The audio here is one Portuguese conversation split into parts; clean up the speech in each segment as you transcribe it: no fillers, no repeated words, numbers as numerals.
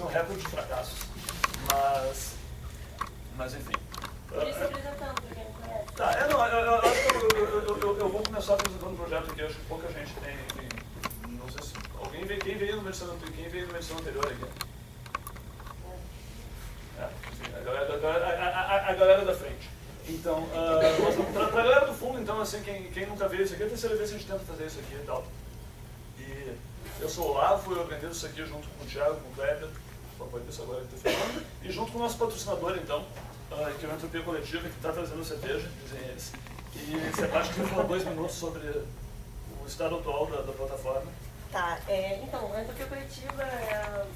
tem um recorde de fracassos. Mas enfim. Por isso apresentando, pra quem não conhece. Tá, eu acho que eu vou começar apresentando um projeto aqui, acho que pouca gente tem não sei se quem veio no edição anterior aqui? Enfim, a galera da frente. Então, pra galera do fundo, então, assim, quem nunca veio isso aqui, é a terceira vez que a gente tenta fazer isso aqui e tal. E eu sou o Olavo, eu organizo isso aqui junto com o Thiago, com o Kleber, o apoio disso agora que está falando, e junto com o nosso patrocinador, então, que é o Entropia Coletiva, que está trazendo a cerveja, dizem eles. E Sebastião vai falar 2 minutos sobre o estado atual da plataforma. Tá, então, a Entropia Coletiva é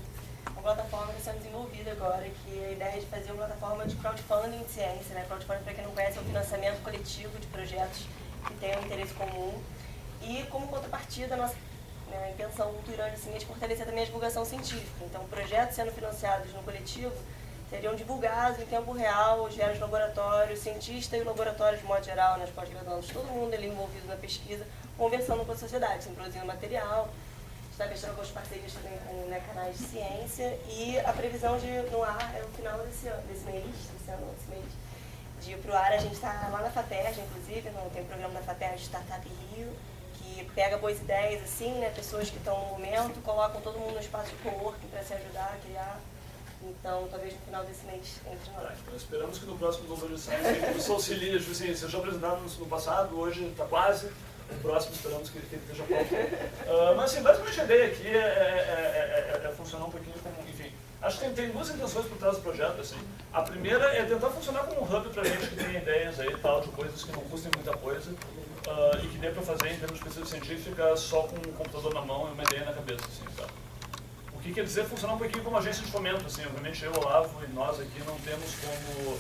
uma plataforma que está sendo desenvolvida agora, que a ideia é de fazer uma plataforma de crowdfunding de ciência, né? Crowdfunding, para quem não conhece, é um financiamento coletivo de projetos que tenham interesse comum. E como contrapartida, a nossa intenção cultural assim, é de fortalecer também a divulgação científica. Então, projetos sendo financiados no coletivo seriam divulgados em tempo real, os vários laboratórios, cientistas e laboratórios de modo geral, nas pós-graduações, todo mundo ali envolvido na pesquisa, conversando com a sociedade, assim, produzindo material. Está fechando algumas parcerias também com canais de ciência, e a previsão de no ar é no final desse mês, de ir para o ar. A gente está lá na FATERJ, inclusive, tem um programa da FATERJ Startup Rio, que pega boas ideias, assim, né, pessoas que estão no momento, colocam todo mundo no espaço de coworking para se ajudar a criar. Então, talvez no final desse mês entre nós. Então, esperamos que no próximo Nova de Science isso auxilie, tipo assim, vocês já apresentaram no passado, hoje está quase, no próximo esperamos que ele esteja pronto. Mas assim, basicamente a ideia aqui é funcionar um pouquinho como, enfim, acho que tem 2 intenções por trás do projeto, assim. A primeira é tentar funcionar como um hub para gente que tem ideias aí, tal, de coisas que não custem muita coisa, e que dê para fazer em termos de pesquisa científica só com um computador na mão e uma ideia na cabeça, assim, tá? O que quer dizer funcionar um pouquinho como agência de fomento, assim, obviamente eu, Olavo e nós aqui não temos como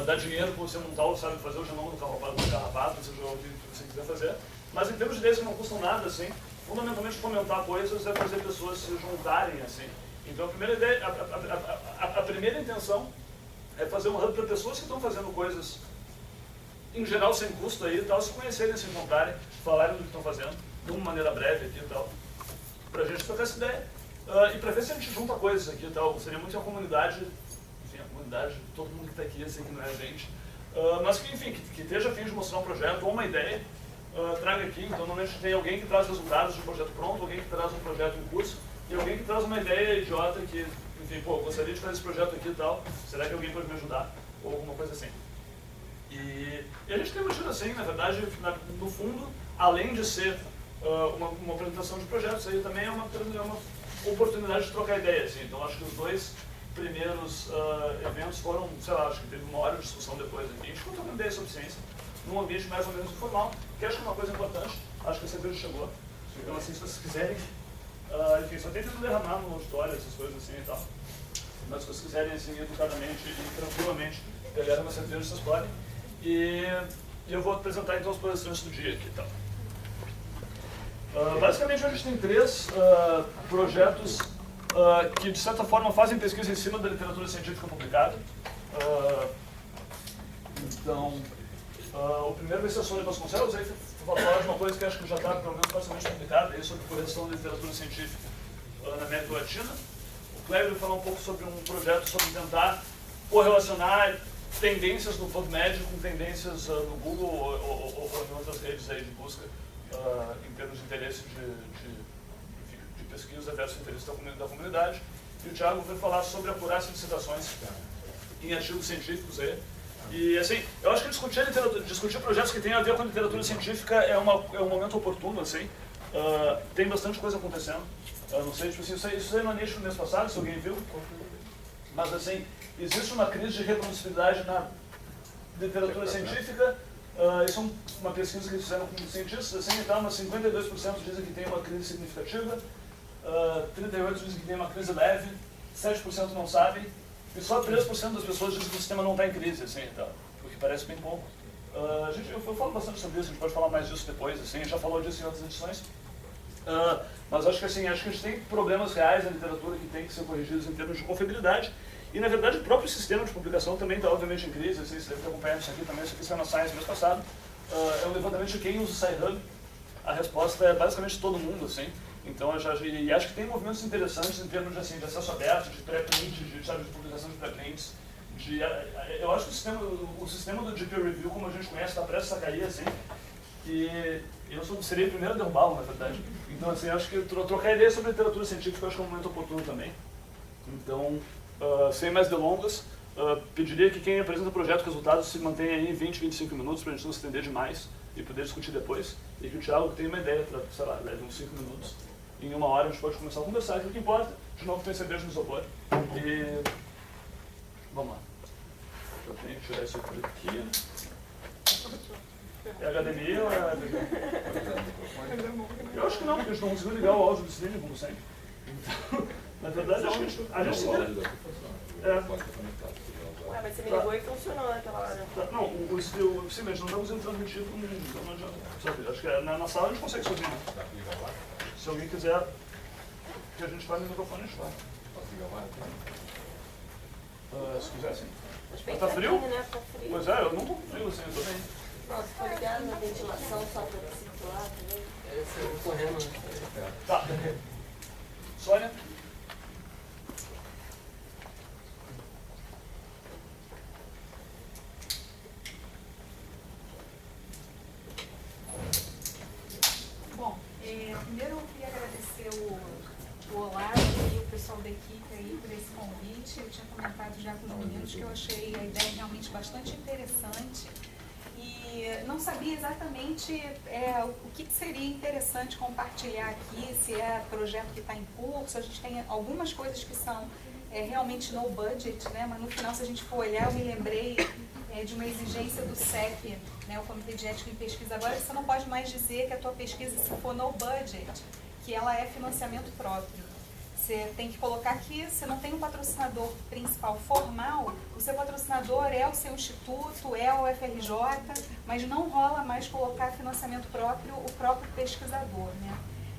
dar dinheiro para você montar, sabe, fazer o genoma do carrapato, seja o que você quiser fazer, mas em termos de ideias que não custam nada, assim, fundamentalmente fomentar coisas é fazer pessoas se juntarem, assim. Então a primeira ideia, a primeira intenção é fazer um hub para pessoas que estão fazendo coisas, em geral sem custo aí e tal, se conhecerem, se juntarem, falarem do que estão fazendo, de uma maneira breve aqui e tal, para a gente trocar essa ideia. E para ver se a gente junta coisas aqui e tal, seria muito a comunidade, enfim, a comunidade, todo mundo que está aqui, assim, que não é a gente, mas que, enfim, que esteja a fim de mostrar um projeto ou uma ideia, traga aqui. Então, normalmente tem alguém que traz resultados de um projeto pronto, alguém que traz um projeto em curso, e alguém que traz uma ideia idiota que, enfim, pô, gostaria de fazer esse projeto aqui e tal, será que alguém pode me ajudar? Ou alguma coisa assim. E a gente tem mantido assim, na verdade, no fundo, além de ser uma apresentação de projetos, aí também é uma oportunidade de trocar ideias. Assim. Então, acho que os 2 primeiros eventos foram, sei lá, acho que teve uma hora de discussão depois aqui. A gente ficou trocando ideias sobre ciência, num ambiente mais ou menos informal, que acho que é uma coisa importante. Acho que a cerveja chegou. Então, assim, se vocês quiserem, enfim, só tenta não derramar no auditório, essas coisas assim e tal. Mas se vocês quiserem, assim, educadamente e tranquilamente, pegar uma cerveja, vocês podem. E eu vou apresentar, então, as posições do dia aqui e tal. Basicamente, a gente tem 3 projetos que, de certa forma, fazem pesquisa em cima da literatura científica publicada. Então, o primeiro vai ser a Sônia Vasconcelos, aí vou falar de uma coisa que acho que já está, pelo menos, parcialmente publicada, aí, sobre correção da literatura científica na América Latina. O Kleber vai falar um pouco sobre um projeto sobre tentar correlacionar tendências no PubMed com tendências no Google ou em outras redes aí de busca, em termos de interesse de pesquisa versus interesse da comunidade. E o Thiago vai falar sobre a acurácia de citações em artigos científicos aí. E assim, eu acho que discutir projetos que têm a ver com a literatura científica é um momento oportuno, assim. Tem bastante coisa acontecendo. Não sei, tipo assim, isso aí no nicho no mês passado, se alguém viu. Mas assim, existe uma crise de reprodutibilidade na literatura científica. Isso é uma pesquisa que eles fizeram com cientistas, assim, então, mas 52% dizem que tem uma crise significativa, 38% dizem que tem uma crise leve, 7% não sabem, e só 3% das pessoas dizem que o sistema não está em crise, assim, então, o que parece bem pouco. Eu falo bastante sobre isso, a gente pode falar mais disso depois, assim, a gente já falou disso em outras edições. Mas acho que a gente tem problemas reais na literatura que tem que ser corrigidos em termos de confiabilidade. E, na verdade, o próprio sistema de publicação também está, obviamente, em crise. Assim, você deve ter acompanhado isso aqui também. Isso aqui saiu na Science mês passado. É um levantamento de quem usa o Sci-Hub. A resposta é basicamente todo mundo, assim. Então, e acho que tem movimentos interessantes em termos de acesso aberto, de pré-print, de publicação de pré-prints. Eu acho que o sistema do peer review, como a gente conhece, está prestes a cair, assim, e eu seria o primeiro a derrubá-lo, na verdade. Então, assim, acho que trocar ideias sobre literatura científica eu acho que é um momento oportuno também. Então, sem mais delongas, pediria que quem apresenta o projeto, resultados, se mantenha aí em 20, 25 minutos para a gente não se estender demais e poder discutir depois. E que o Thiago tenha uma ideia para, sei lá, leve uns 5 minutos. Em 1 hora a gente pode começar a conversar, que é o que importa. De novo, tem cerveja no isopor. E vamos lá. Eu tenho que tirar isso por aqui. É HDMI ou é HDMI? Eu acho que não, porque a gente não conseguiu ligar o áudio do streaming, como sempre. Então, na verdade, acho que a gente se vê. Ué, mas você me ligou e funcionou naquela hora. Não, sim, mas não estamos sendo transmitido no mundo, então não adianta. Sabe? Acho que na sala a gente consegue sozinho, né? Se alguém quiser que a gente vá no microfone, a gente vai. Se quiser, sim. Mas tá frio? Né? Tá frio. Pois é, eu não tô com frio assim, eu tô bem. Nossa, tô ligado na ventilação só pra circular também. Eu tô correndo. Tá. Sônia? Bom, primeiro eu queria agradecer o Olavo e o pessoal da equipe aí por esse convite. Eu tinha comentado já com os meninos que eu achei a ideia realmente bastante interessante e não sabia exatamente o que seria interessante compartilhar aqui, se é projeto que está em curso. A gente tem algumas coisas que são realmente no budget, né? Mas no final, se a gente for olhar, eu me lembrei de uma exigência do CEP, né, o Comitê de Ética em Pesquisa. Agora você não pode mais dizer que a tua pesquisa, se for no budget, que ela é financiamento próprio. Você tem que colocar que você não tem um patrocinador principal formal, o seu patrocinador é o seu instituto, é o FRJ, mas não rola mais colocar financiamento próprio o próprio pesquisador, né?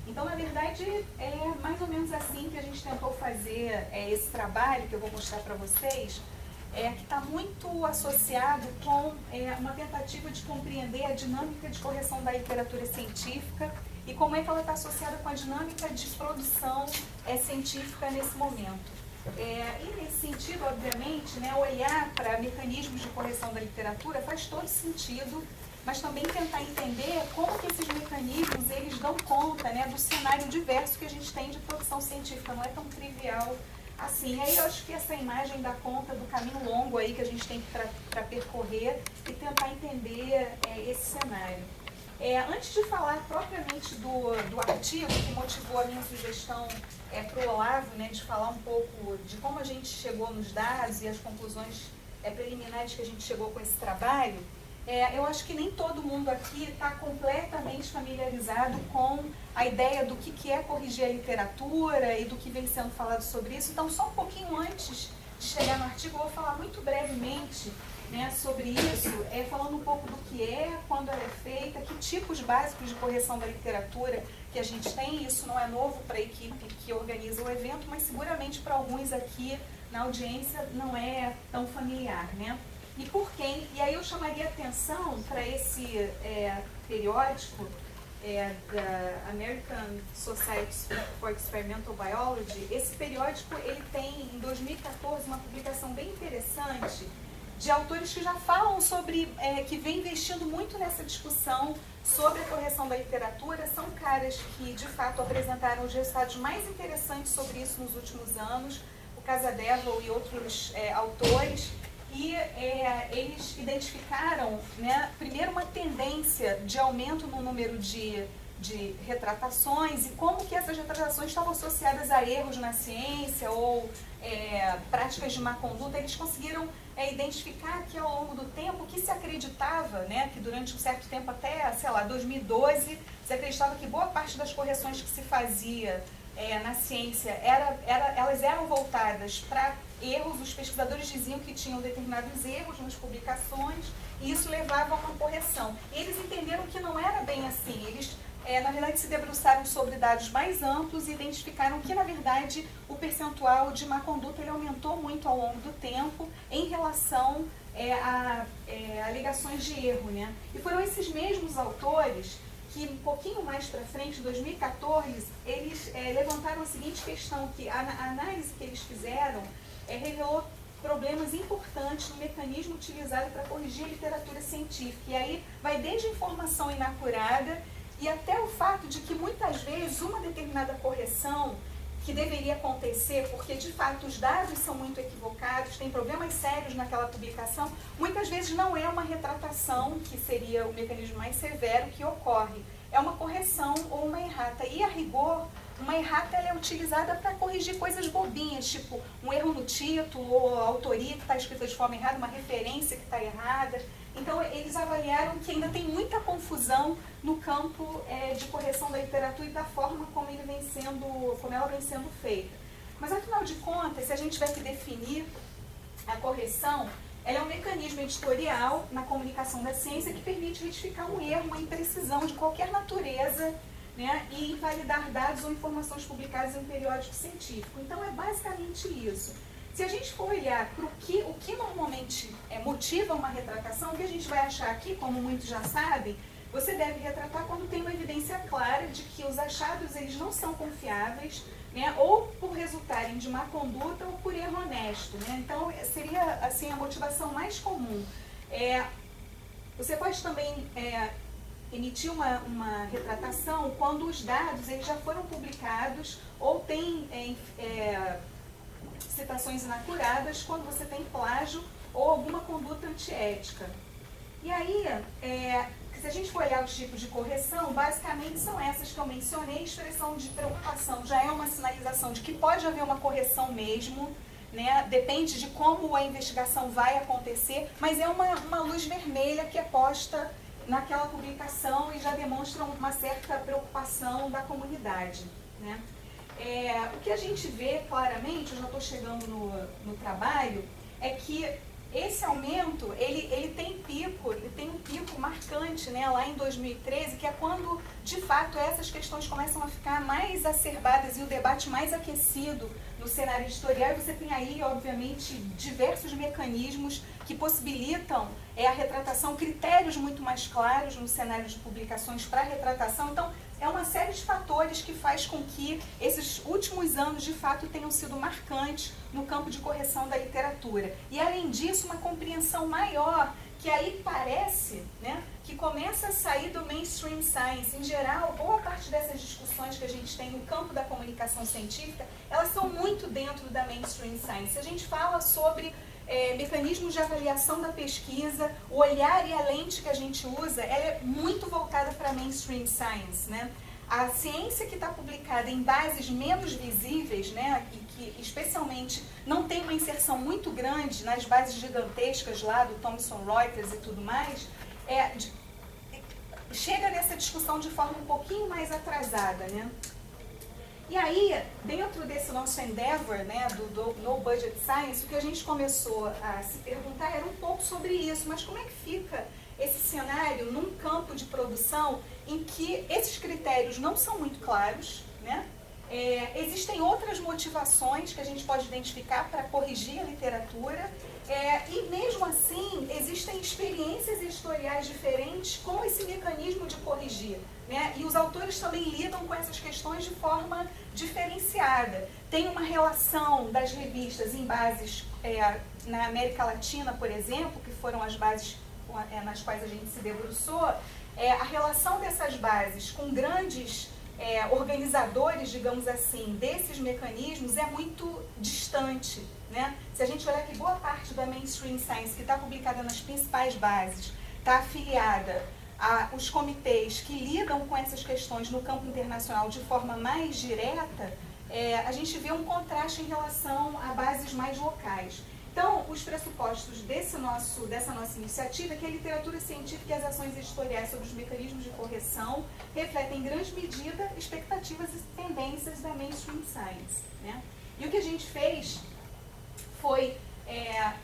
Então, na verdade, é mais ou menos assim que a gente tentou fazer esse trabalho, que eu vou mostrar para vocês, que está muito associado com uma tentativa de compreender a dinâmica de correção da literatura científica e como é que ela está associada com a dinâmica de produção científica nesse momento. E nesse sentido, obviamente, né, olhar para mecanismos de correção da literatura faz todo sentido, mas também tentar entender como que esses mecanismos eles dão conta, né, do cenário diverso que a gente tem de produção científica. Não é tão trivial assim. Aí eu acho que essa imagem dá conta do caminho longo aí que a gente tem para percorrer e tentar entender esse cenário. Antes de falar propriamente do artigo que motivou a minha sugestão para o Olavo, né, de falar um pouco de como a gente chegou nos dados e as conclusões preliminares que a gente chegou com esse trabalho, eu acho que nem todo mundo aqui está completamente familiarizado com a ideia do que é corrigir a literatura e do que vem sendo falado sobre isso. Então, só um pouquinho antes de chegar no artigo, eu vou falar muito brevemente, né, sobre isso, falando um pouco do que quando ela é feita, que tipos básicos de correção da literatura que a gente tem. Isso não é novo para a equipe que organiza o evento, mas seguramente para alguns aqui na audiência não é tão familiar, né? E por quem? E aí eu chamaria atenção para esse periódico da American Society for Experimental Biology. Esse periódico ele tem, em 2014, uma publicação bem interessante de autores que já falam sobre, que vem investindo muito nessa discussão sobre a correção da literatura. São caras que, de fato, apresentaram os resultados mais interessantes sobre isso nos últimos anos, o Casadevil e outros autores. E eles identificaram, né, primeiro uma tendência de aumento no número de retratações e como que essas retratações estavam associadas a erros na ciência ou práticas de má conduta. Eles conseguiram identificar que ao longo do tempo que se acreditava, né, que durante um certo tempo até, sei lá, 2012, se acreditava que boa parte das correções que se fazia na ciência, elas eram voltadas para erros. Os pesquisadores diziam que tinham determinados erros nas publicações e isso levava a uma correção. Eles entenderam que não era bem assim. Eles, na verdade, se debruçaram sobre dados mais amplos e identificaram que, na verdade, o percentual de má conduta ele aumentou muito ao longo do tempo em relação a alegações de erro, né? E foram esses mesmos autores que um pouquinho mais para frente, em 2014, eles levantaram a seguinte questão, que a análise que eles fizeram revelou problemas importantes no mecanismo utilizado para corrigir a literatura científica. E aí vai desde informação inacurada e até o fato de que muitas vezes uma determinada correção que deveria acontecer, porque de fato os dados são muito equivocados, tem problemas sérios naquela publicação, muitas vezes não é uma retratação, que seria o mecanismo mais severo que ocorre, é uma correção ou uma errata. E a rigor, uma errata ela é utilizada para corrigir coisas bobinhas, tipo um erro no título, ou a autoria que está escrita de forma errada, uma referência que está errada. Então, eles avaliaram que ainda tem muita confusão no campo de correção da literatura e da forma como ela vem sendo feita. Mas, afinal de contas, se a gente tiver que definir a correção, ela é um mecanismo editorial na comunicação da ciência que permite retificar um erro, uma imprecisão de qualquer natureza, né, e invalidar dados ou informações publicadas em um periódico científico. Então, é basicamente isso. Se a gente for olhar para o que normalmente motiva uma retratação, o que a gente vai achar aqui, como muitos já sabem, você deve retratar quando tem uma evidência clara de que os achados eles não são confiáveis, né, ou por resultarem de má conduta ou por erro honesto. Né? Então, seria assim, a motivação mais comum. Você pode também emitir uma retratação quando os dados eles já foram publicados ou tem citações inacuradas, quando você tem plágio ou alguma conduta antiética. E aí, se a gente for olhar os tipos de correção, basicamente são essas que eu mencionei. Expressão de preocupação já é uma sinalização de que pode haver uma correção mesmo, né? Depende de como a investigação vai acontecer, mas é uma luz vermelha que é posta naquela publicação e já demonstra uma certa preocupação da comunidade, né? O que a gente vê claramente, eu já estou chegando no trabalho, é que esse aumento, ele tem um pico marcante, né, lá em 2013, que é quando, de fato, essas questões começam a ficar mais acerbadas e o debate mais aquecido no cenário editorial. E você tem aí, obviamente, diversos mecanismos que possibilitam a retratação, critérios muito mais claros no cenário de publicações para retratação. Então, é uma série de fatores que faz com que esses últimos anos, de fato, tenham sido marcantes no campo de correção da literatura. E, além disso, uma compreensão maior, que aí parece, né, que começa a sair do mainstream science. Em geral, boa parte dessas discussões que a gente tem no campo da comunicação científica, elas são muito dentro da mainstream science. A gente fala sobre mecanismos de avaliação da pesquisa, o olhar e a lente que a gente usa, ela é muito voltada para mainstream science, né? A ciência que está publicada em bases menos visíveis, né, e que especialmente não tem uma inserção muito grande nas bases gigantescas lá do Thomson Reuters e tudo mais, chega nessa discussão de forma um pouquinho mais atrasada, né? E aí, dentro desse nosso endeavor, né, do No Budget Science, o que a gente começou a se perguntar era um pouco sobre isso, mas como é que fica esse cenário num campo de produção em que esses critérios não são muito claros, né? Existem outras motivações que a gente pode identificar para corrigir a literatura, e mesmo assim existem experiências editoriais diferentes com esse mecanismo de corrigir, né? E os autores também lidam com essas questões de forma diferenciada. Tem uma relação das revistas em bases na América Latina, por exemplo, que foram as bases nas quais a gente se debruçou, a relação dessas bases com grandes organizadores, digamos assim, desses mecanismos é muito distante, né? Se a gente olhar que boa parte da mainstream science que está publicada nas principais bases está afiliada aos comitês que lidam com essas questões no campo internacional de forma mais direta, a gente vê um contraste em relação a bases mais locais. Então, os pressupostos dessa nossa iniciativa é que a literatura científica e as ações editoriais sobre os mecanismos de correção refletem em grande medida expectativas e tendências da mainstream science, né? E o que a gente fez foi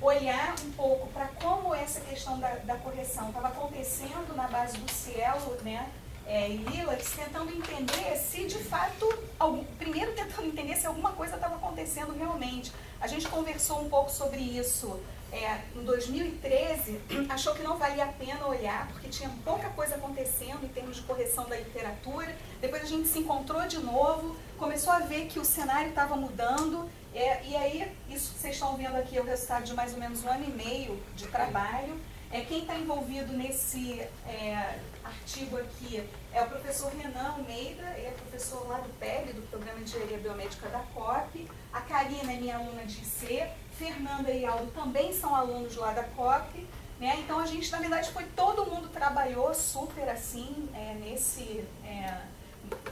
olhar um pouco para como essa questão da correção estava acontecendo na base do Cielo, né, e Lilacs, tentando entender se de fato, primeiro tentando entender se alguma coisa estava acontecendo realmente. A gente conversou um pouco sobre isso em 2013, achou que não valia a pena olhar, porque tinha pouca coisa acontecendo em termos de correção da literatura. Depois a gente se encontrou de novo, começou a ver que o cenário estava mudando, e aí, isso que vocês estão vendo aqui é o resultado de mais ou menos 1 ano e meio de trabalho. Quem está envolvido nesse artigo aqui é o professor Renan Almeida, ele é professor lá do PEB, do Programa de Engenharia Biomédica da COP. A Karina é minha aluna de IC, Fernanda e Aldo também são alunos lá da COP. Né? Então, a gente, na verdade, todo mundo trabalhou super assim,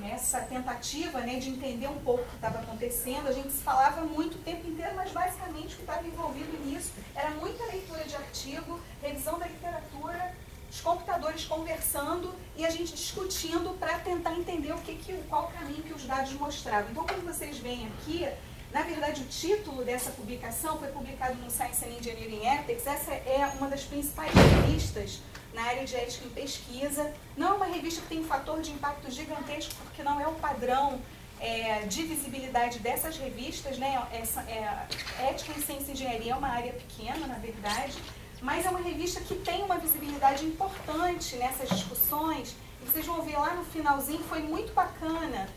nessa tentativa, né, de entender um pouco o que estava acontecendo. A gente se falava muito o tempo inteiro, mas basicamente o que estava envolvido nisso era muita leitura de artigo, revisão da literatura, os computadores conversando e a gente discutindo para tentar entender qual o caminho que os dados mostravam. Então, como vocês veem aqui, na verdade, o título dessa publicação foi publicado no Science and Engineering Ethics. Essa é uma das principais revistas na área de ética em pesquisa. Não é uma revista que tem um fator de impacto gigantesco, porque não é o padrão de visibilidade dessas revistas, né? Ética em Ciência e Engenharia é uma área pequena, na verdade, mas é uma revista que tem uma visibilidade importante nessas discussões. E vocês vão ver lá no finalzinho, foi muito bacana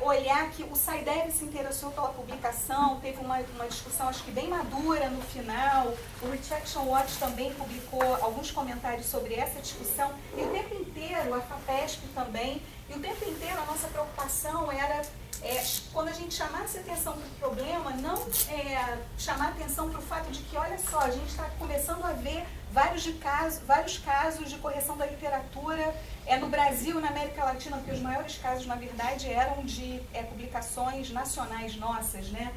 olhar que o SciDev se interessou pela publicação, teve uma discussão acho que bem madura no final, o Retraction Watch também publicou alguns comentários sobre essa discussão, e o tempo inteiro, a FAPESP também, e o tempo inteiro a nossa preocupação era, quando a gente chamasse atenção para o problema, não chamar atenção para o fato de que, olha só, a gente está começando a ver vários casos de correção da literatura no Brasil e na América Latina, porque os maiores casos, na verdade, eram de publicações nacionais nossas, né?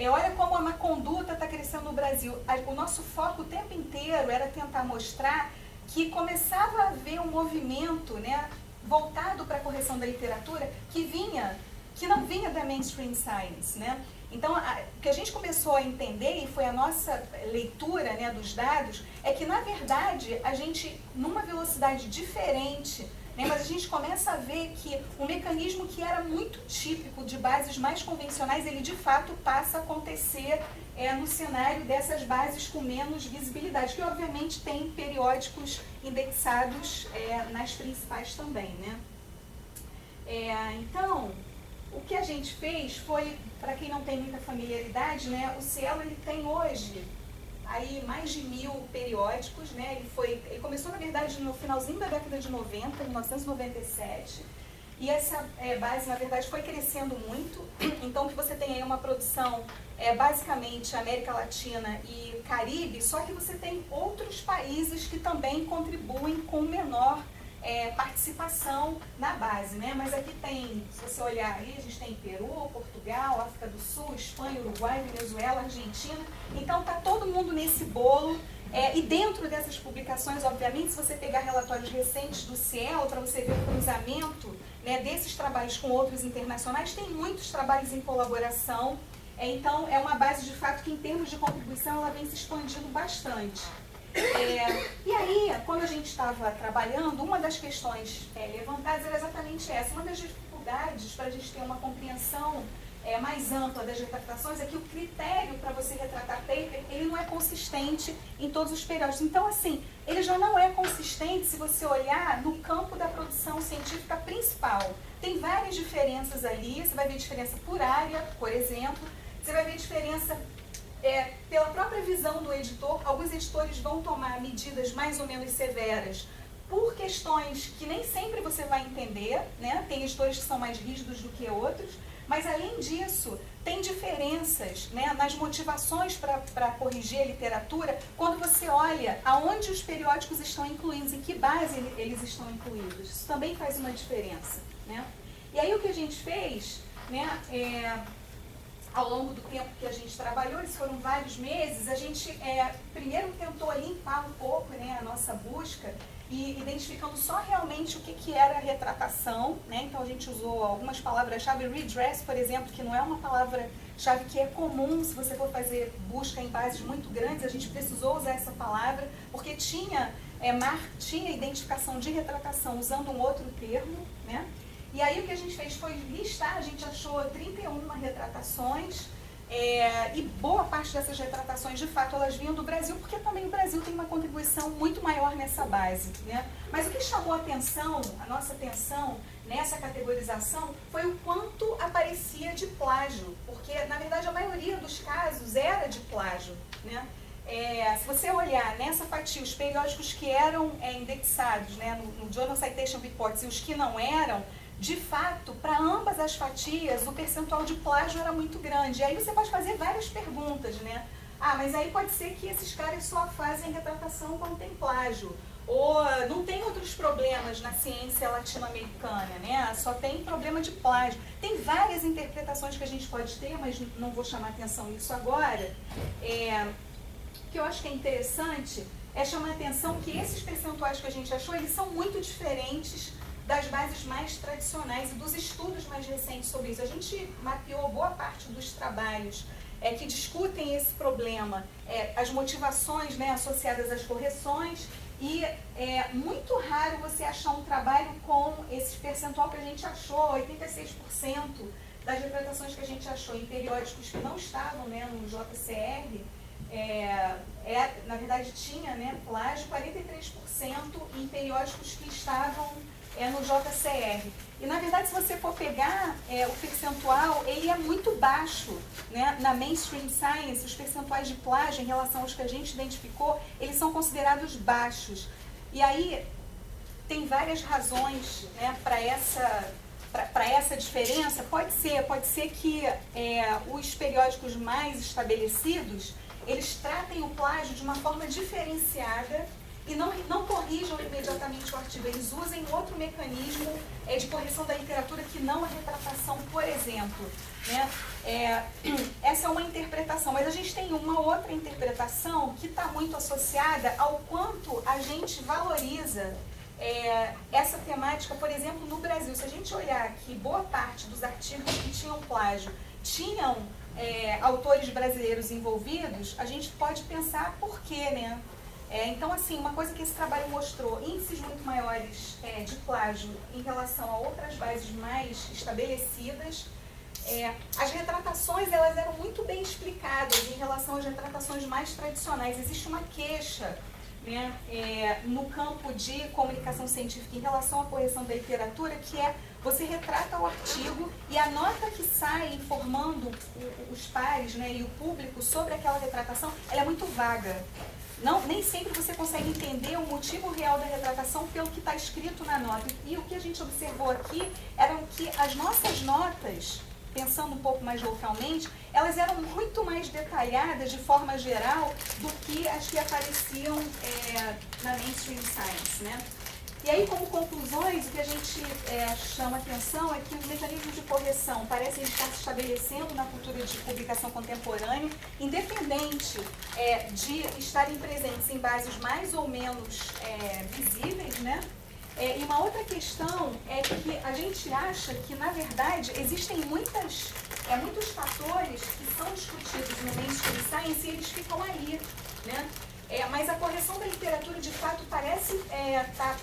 Olha como a má conduta está crescendo no Brasil. O nosso foco o tempo inteiro era tentar mostrar que começava a haver um movimento, né, voltado para a correção da literatura que não vinha da mainstream science, né? Então, o que a gente começou a entender, e foi a nossa leitura, né, dos dados, é que, na verdade, a gente, numa velocidade diferente, né, mas a gente começa a ver que um mecanismo que era muito típico de bases mais convencionais, ele de fato passa a acontecer no cenário dessas bases com menos visibilidade, que obviamente tem periódicos indexados nas principais também, né? Então, o que a gente fez foi, para quem não tem muita familiaridade, né, o Cielo ele tem hoje aí mais de 1000 periódicos, né? Ele começou, na verdade, no finalzinho da década de 90, em 1997, e essa base, na verdade, foi crescendo muito. Então, o que você tem aí é uma produção basicamente América Latina e Caribe, só que você tem outros países que também contribuem com menor participação na base, né? Mas aqui tem, se você olhar aí, a gente tem Peru, Portugal, África do Sul, Espanha, Uruguai, Venezuela, Argentina. Então tá todo mundo nesse bolo. E dentro dessas publicações, obviamente, se você pegar relatórios recentes do Cielo, para você ver o cruzamento, né, desses trabalhos com outros internacionais, tem muitos trabalhos em colaboração. Então é uma base de fato que, em termos de contribuição, ela vem se expandindo bastante. E aí, quando a gente estava trabalhando, uma das questões levantadas era exatamente essa. Uma das dificuldades para a gente ter uma compreensão mais ampla das retratações é que o critério para você retratar paper, ele não é consistente em todos os periódicos. Então, assim, ele já não é consistente se você olhar no campo da produção científica principal. Tem várias diferenças ali, você vai ver diferença por área, por exemplo, você vai ver diferença pela própria visão do editor. Alguns editores vão tomar medidas mais ou menos severas por questões que nem sempre você vai entender, né? Tem editores que são mais rígidos do que outros, mas além disso, tem diferenças, né, nas motivações para corrigir a literatura quando você olha aonde os periódicos estão incluídos, em que base eles estão incluídos. Isso também faz uma diferença, né? E aí o que a gente fez, né, ao longo do tempo que a gente trabalhou, isso foram vários meses, a gente primeiro tentou limpar um pouco, né, a nossa busca, e identificando só realmente o que era retratação, né? Então a gente usou algumas palavras-chave, redress, por exemplo, que não é uma palavra-chave que é comum se você for fazer busca em bases muito grandes. A gente precisou usar essa palavra porque tinha identificação de retratação usando um outro termo, né? E aí o que a gente fez foi listar, a gente achou 31 retratações, E boa parte dessas retratações, de fato, elas vinham do Brasil, porque também o Brasil tem uma contribuição muito maior nessa base, né? Mas o que chamou a nossa atenção nessa categorização, foi o quanto aparecia de plágio, porque, na verdade, a maioria dos casos era de plágio, né? Se você olhar nessa fatia, os periódicos que eram indexados, né, no Journal Citation Reports e os que não eram, de fato, para ambas as fatias, o percentual de plágio era muito grande. E aí você pode fazer várias perguntas, né? Mas aí pode ser que esses caras só fazem retratação quando tem plágio. Ou não tem outros problemas na ciência latino-americana, né? Só tem problema de plágio. Tem várias interpretações que a gente pode ter, mas não vou chamar atenção nisso agora. O que eu acho que é interessante é chamar a atenção que esses percentuais que a gente achou, eles são muito diferentes das bases mais tradicionais e dos estudos mais recentes sobre isso. A gente mapeou boa parte dos trabalhos que discutem esse problema, as motivações, né, associadas às correções, e é muito raro você achar um trabalho com esse percentual que a gente achou, 86% das retratações que a gente achou em periódicos que não estavam, né, no JCR, na verdade tinha, né, plágio, 43% em periódicos que estavam no JCR. E, na verdade, se você for pegar o percentual, ele é muito baixo, né? Na Mainstream Science, os percentuais de plágio em relação aos que a gente identificou, eles são considerados baixos. E aí, tem várias razões, né, para essa diferença. Pode ser que os periódicos mais estabelecidos, eles tratem o plágio de uma forma diferenciada e não corrijam imediatamente o artigo. Eles usem outro mecanismo de correção da literatura que não a retratação, por exemplo, né? Essa é uma interpretação, mas a gente tem uma outra interpretação que está muito associada ao quanto a gente valoriza essa temática, por exemplo, no Brasil. Se a gente olhar que boa parte dos artigos que tinham plágio tinham autores brasileiros envolvidos, a gente pode pensar por quê, né? Então, assim, uma coisa que esse trabalho mostrou, índices muito maiores de plágio em relação a outras bases mais estabelecidas. As retratações, elas eram muito bem explicadas em relação às retratações mais tradicionais. Existe uma queixa, né, no campo de comunicação científica em relação à correção da literatura, que você retrata o artigo e a nota que sai informando os pares, né, e o público sobre aquela retratação, ela é muito vaga. Nem sempre você consegue entender o motivo real da retratação pelo que está escrito na nota. E o que a gente observou aqui eram que as nossas notas, pensando um pouco mais localmente, elas eram muito mais detalhadas de forma geral do que as que apareciam na Mainstream Science, né? E aí, como conclusões, o que a gente chama atenção é que os mecanismos de correção parecem estar se estabelecendo na cultura de publicação contemporânea, independente de estarem presentes em bases mais ou menos visíveis, né? E uma outra questão é que a gente acha que, na verdade, existem muitos fatores que são discutidos no Mainstream Science e eles ficam aí, né? Mas a correção da literatura, de fato, parece estar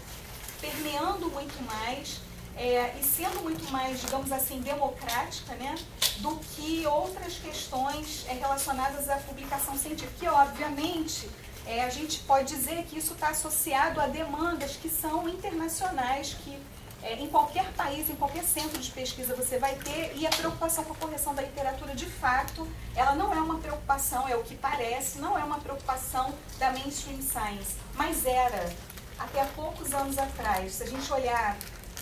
permeando muito mais e sendo muito mais, digamos assim, democrática, né, do que outras questões relacionadas à publicação científica. E, obviamente, a gente pode dizer que isso está associado a demandas que são internacionais, que em qualquer país, em qualquer centro de pesquisa você vai ter, e a preocupação com a correção da literatura, de fato, ela não é uma preocupação, é o que parece, não é uma preocupação da Mainstream Science, mas era até há poucos anos atrás. Se a gente olhar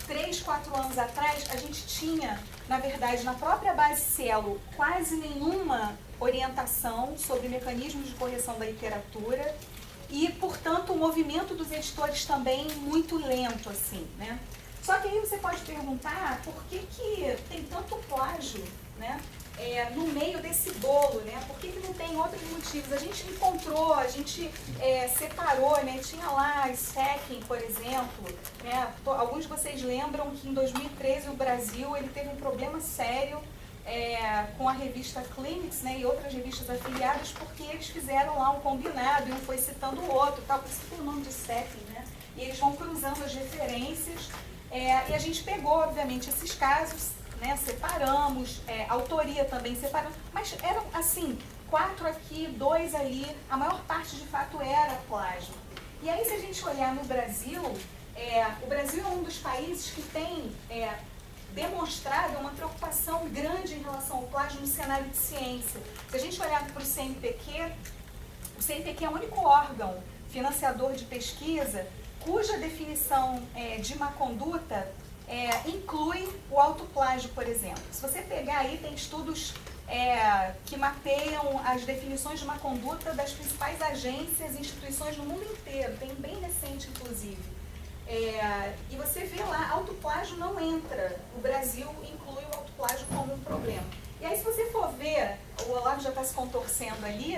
3, 4 anos atrás, a gente tinha, na verdade, na própria base Cielo, quase nenhuma orientação sobre mecanismos de correção da literatura e, portanto, o movimento dos editores também muito lento, assim, né? Só que aí você pode perguntar por que tem tanto plágio, né, no meio desse bolo, né? Por que não tem outros motivos? A gente encontrou, a gente separou, né? Tinha lá stacking, por exemplo, né? Alguns de vocês lembram que em 2013 o Brasil ele teve um problema sério com a revista Clinics, né, e outras revistas afiliadas, porque eles fizeram lá um combinado e um foi citando o outro, tal, por isso que tem o nome de stacking, né? E eles vão cruzando as referências, e a gente pegou, obviamente, esses casos, né, separamos, autoria também separamos, mas eram assim, 4 aqui, 2 ali, a maior parte de fato era plágio. E aí se a gente olhar no Brasil, o Brasil é um dos países que tem demonstrado uma preocupação grande em relação ao plágio no cenário de ciência. Se a gente olhar para o CNPq é o único órgão financiador de pesquisa cuja definição de má conduta inclui o autoplágio, por exemplo. Se você pegar aí, tem estudos que mapeiam as definições de má conduta das principais agências e instituições no mundo inteiro, tem bem recente, inclusive. E você vê lá, autoplágio não entra. O Brasil inclui o autoplágio como um problema. E aí, se você for ver, o Olavo já está se contorcendo ali,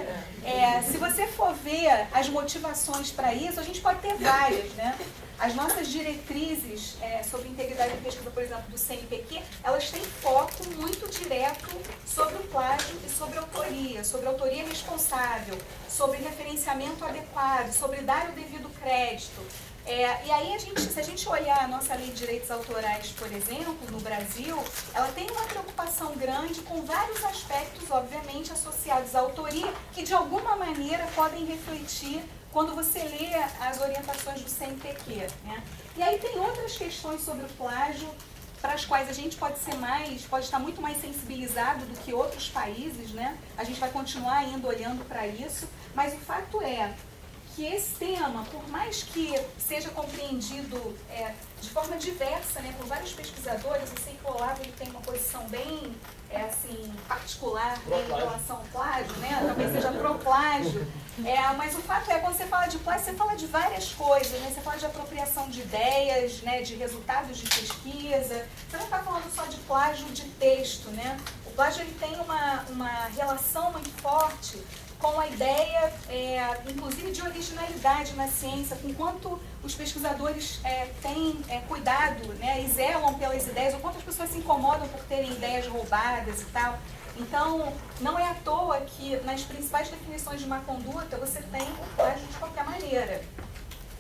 se você for ver as motivações para isso, a gente pode ter várias, né? As nossas diretrizes sobre integridade de pesquisa, por exemplo, do CNPq, elas têm foco muito direto sobre o plágio e sobre autoria responsável, sobre referenciamento adequado, sobre dar o devido crédito. E aí, se a gente olhar a nossa lei de direitos autorais, por exemplo, no Brasil, ela tem uma preocupação grande com vários aspectos, obviamente, associados à autoria, que de alguma maneira podem refletir quando você lê as orientações do CNPq, né? E aí tem outras questões sobre o plágio, para as quais a gente pode estar muito mais sensibilizado do que outros países, né? A gente vai continuar ainda olhando para isso, mas o fato é que esse tema, por mais que seja compreendido de forma diversa, né, por vários pesquisadores, eu sei que o Olavo ele tem uma posição bem particular em relação ao plágio, né, talvez seja pro-plágio, mas o fato é, quando você fala de plágio, você fala de várias coisas, né, você fala de apropriação de ideias, né, de resultados de pesquisa, você não está falando só de plágio de texto, né, o plágio ele tem uma relação muito forte com a ideia, inclusive, de originalidade na ciência, com quanto os pesquisadores têm cuidado, né, e zelam pelas ideias, ou quanto as pessoas se incomodam por terem ideias roubadas e tal. Então, não é à toa que nas principais definições de má conduta você tem o plágio de qualquer maneira,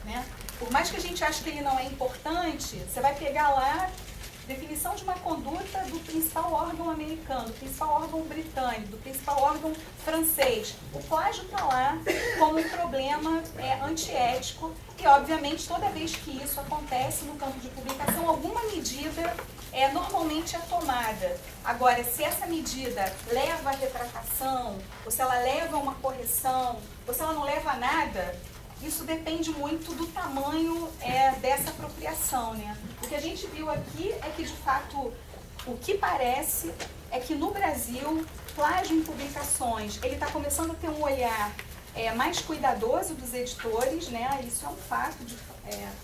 né? Por mais que a gente ache que ele não é importante, você vai pegar lá definição de má conduta do principal órgão americano, do principal órgão britânico, do principal órgão francês. O plágio está lá como um problema antiético e, obviamente, toda vez que isso acontece no campo de publicação, alguma medida normalmente é tomada. Agora, se essa medida leva à retratação, ou se ela leva a uma correção, ou se ela não leva a nada, isso depende muito do tamanho dessa apropriação, né? O que a gente viu aqui é que, de fato, o que parece é que no Brasil, plágio em publicações, ele está começando a ter um olhar mais cuidadoso dos editores, né? Isso é um fato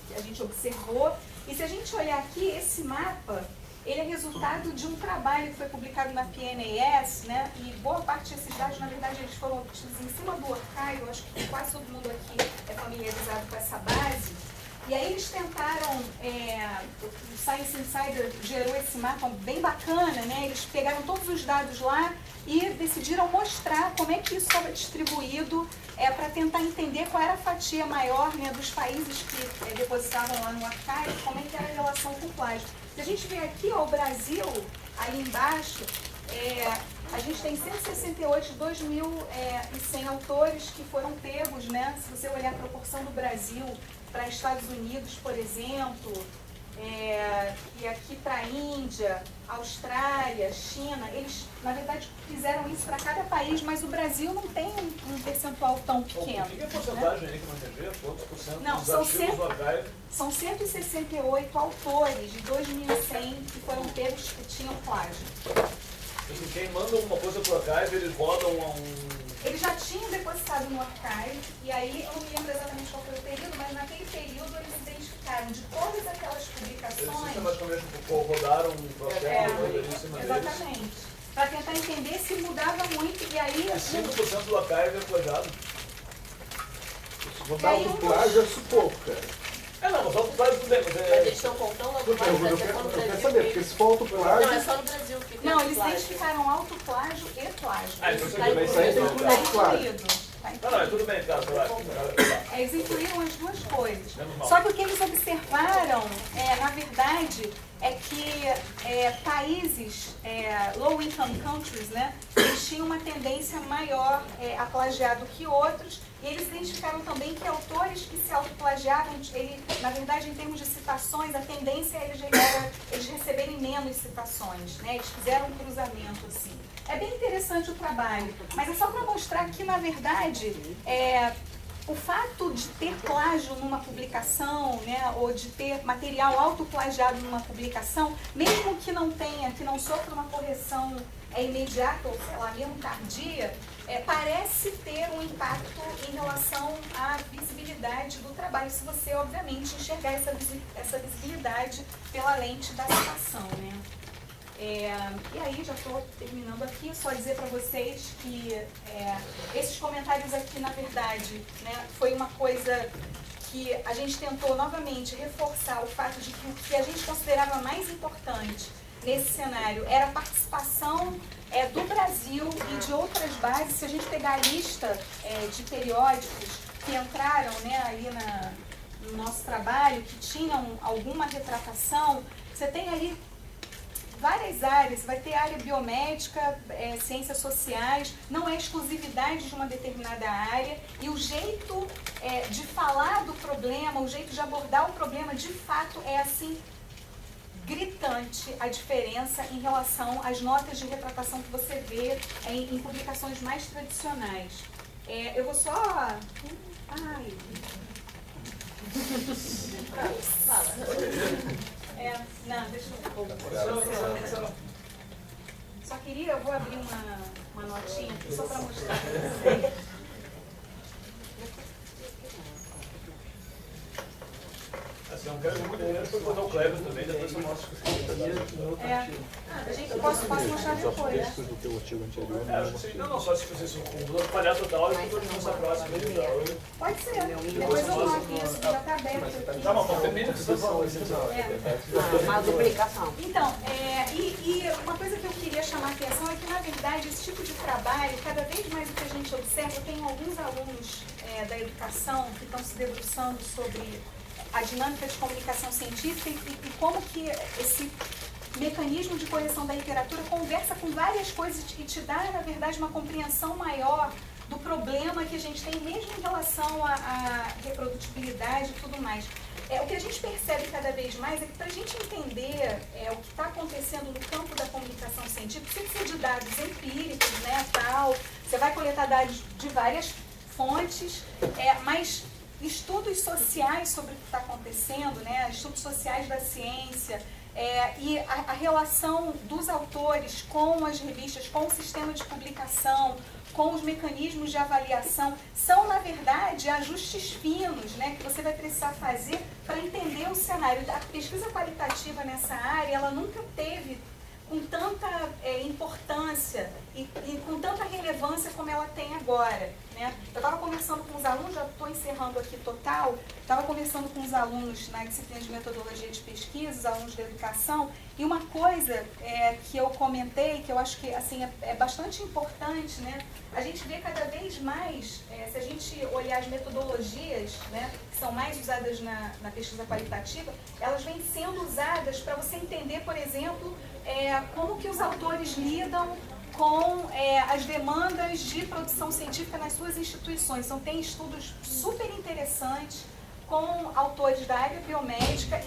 que a gente observou. E se a gente olhar aqui, esse mapa, ele é resultado de um trabalho que foi publicado na PNAS, né? E boa parte desses dados, na verdade, eles foram obtidos em cima do archive. Eu acho que quase todo mundo aqui é familiarizado com essa base. E aí eles tentaram, o Science Insider gerou esse mapa bem bacana, né? Eles pegaram todos os dados lá e decidiram mostrar como é que isso estava distribuído para tentar entender qual era a fatia maior, né, dos países que depositavam lá no archive, como é que era a relação com o plágio. Se a gente vê aqui, ó, o Brasil, ali embaixo, a gente tem 168 de 2.100 autores que foram pegos, né? Se você olhar a proporção do Brasil para Estados Unidos, por exemplo, e aqui para a Índia, Austrália, China, eles, na verdade, fizeram isso para cada país, mas o Brasil não tem um percentual tão pequeno. O que é a porcentagem aí que não entendi? Quantos por cento não, dos artigos do archive? São 168 autores de 2.100 que foram pegos que tinham plágio. Assim, quem manda alguma coisa para o archive, eles rodam a um... Eles já tinham depositado no archive, e aí eu não me lembro exatamente qual foi o período, mas naquele período eles identificaram de todas aquelas publicações... Eles sistematicamente rodaram um processo em cima deles. Exatamente. Para tentar entender se mudava muito, e aí... E 5% do archive é plagado. Se botar o plágio, eu acho pouco, cara. Não, mas autoplágio tudo bem, mas Mas eles estão contando alguma coisa, Eu quero saber, porque se for autoplágio... Não, é só no Brasil que tem Não, eles autoplágio. identificaram autoplágio e plágio. então Isso tudo tá bem, isso aí tem então, que tá. incluir. Não, tudo bem, cara, vai. Eles incluíram as duas coisas. Menos mal. Só que o que eles observaram, na verdade, é que países, low income countries, né, eles tinham uma tendência maior a plagiar do que outros, e eles identificaram também que autores que se autoplagiavam, na verdade, em termos de citações, a tendência é eles receberem menos citações, né, eles fizeram um cruzamento assim. É bem interessante o trabalho, mas é só para mostrar que, na verdade, o fato de ter plágio numa publicação, né, ou de ter material autoplagiado numa publicação, mesmo que não tenha, que não sofra uma correção imediata, ou sei lá, mesmo tardia, parece ter um impacto em relação à visibilidade do trabalho, se você, obviamente, enxergar essa visibilidade pela lente da citação, né. E aí, já estou terminando aqui, só dizer para vocês que esses comentários aqui, na verdade, né, foi uma coisa que a gente tentou novamente reforçar o fato de que o que a gente considerava mais importante nesse cenário era a participação do Brasil e de outras bases. Se a gente pegar a lista de periódicos que entraram, né, ali no nosso trabalho, que tinham alguma retratação, você tem ali várias áreas, vai ter área biomédica, ciências sociais, não é exclusividade de uma determinada área, e o jeito de falar do problema, o jeito de abordar o problema, de fato, é assim, gritante a diferença em relação às notas de retratação que você vê em publicações mais tradicionais. Eu vou só... Ai... Fala. Não, deixa eu... Só queria, eu vou abrir uma notinha aqui só para mostrar para vocês. Assim, eu quero muito dinheiro para botar o Cleber também, depois eu mostro A gente posso mostrar depois. acho que sim, não, só se vocês vão falhar total, eu vou nessa próxima. Pode ser, depois eu mostro isso, já está aberto aqui. Tá, mas pode ter medo que vocês vão Uma duplicação. Então, e uma coisa que eu queria chamar a atenção é que, na verdade, esse tipo de trabalho, cada vez mais o que a gente observa, eu tenho alguns alunos da educação que estão se debruçando sobre a dinâmica de comunicação científica e como que esse mecanismo de correção da literatura conversa com várias coisas e te dá, na verdade, uma compreensão maior do problema que a gente tem, mesmo em relação à reprodutibilidade e tudo mais. O que a gente percebe cada vez mais é que, para a gente entender o que está acontecendo no campo da comunicação científica, precisa ser de dados empíricos, né, tal, você vai coletar dados de várias fontes, mas estudos sociais sobre o que está acontecendo, né, estudos sociais da ciência, e a relação dos autores com as revistas, com o sistema de publicação, com os mecanismos de avaliação, são, na verdade, ajustes finos, né, que você vai precisar fazer para entender o cenário. A pesquisa qualitativa nessa área, ela nunca teve com tanta importância e com tanta relevância como ela tem agora, né? Eu estava conversando com os alunos, já estou encerrando aqui total, estava conversando com os alunos na disciplina de metodologia de pesquisa, os alunos da educação, e uma coisa que eu comentei, que eu acho que assim, é bastante importante, né? A gente vê cada vez mais, se a gente olhar as metodologias, né, que são mais usadas na pesquisa qualitativa, elas vêm sendo usadas para você entender, por exemplo, como que os autores lidam com as demandas de produção científica nas suas instituições. Então, tem estudos super interessantes com autores da área biomédica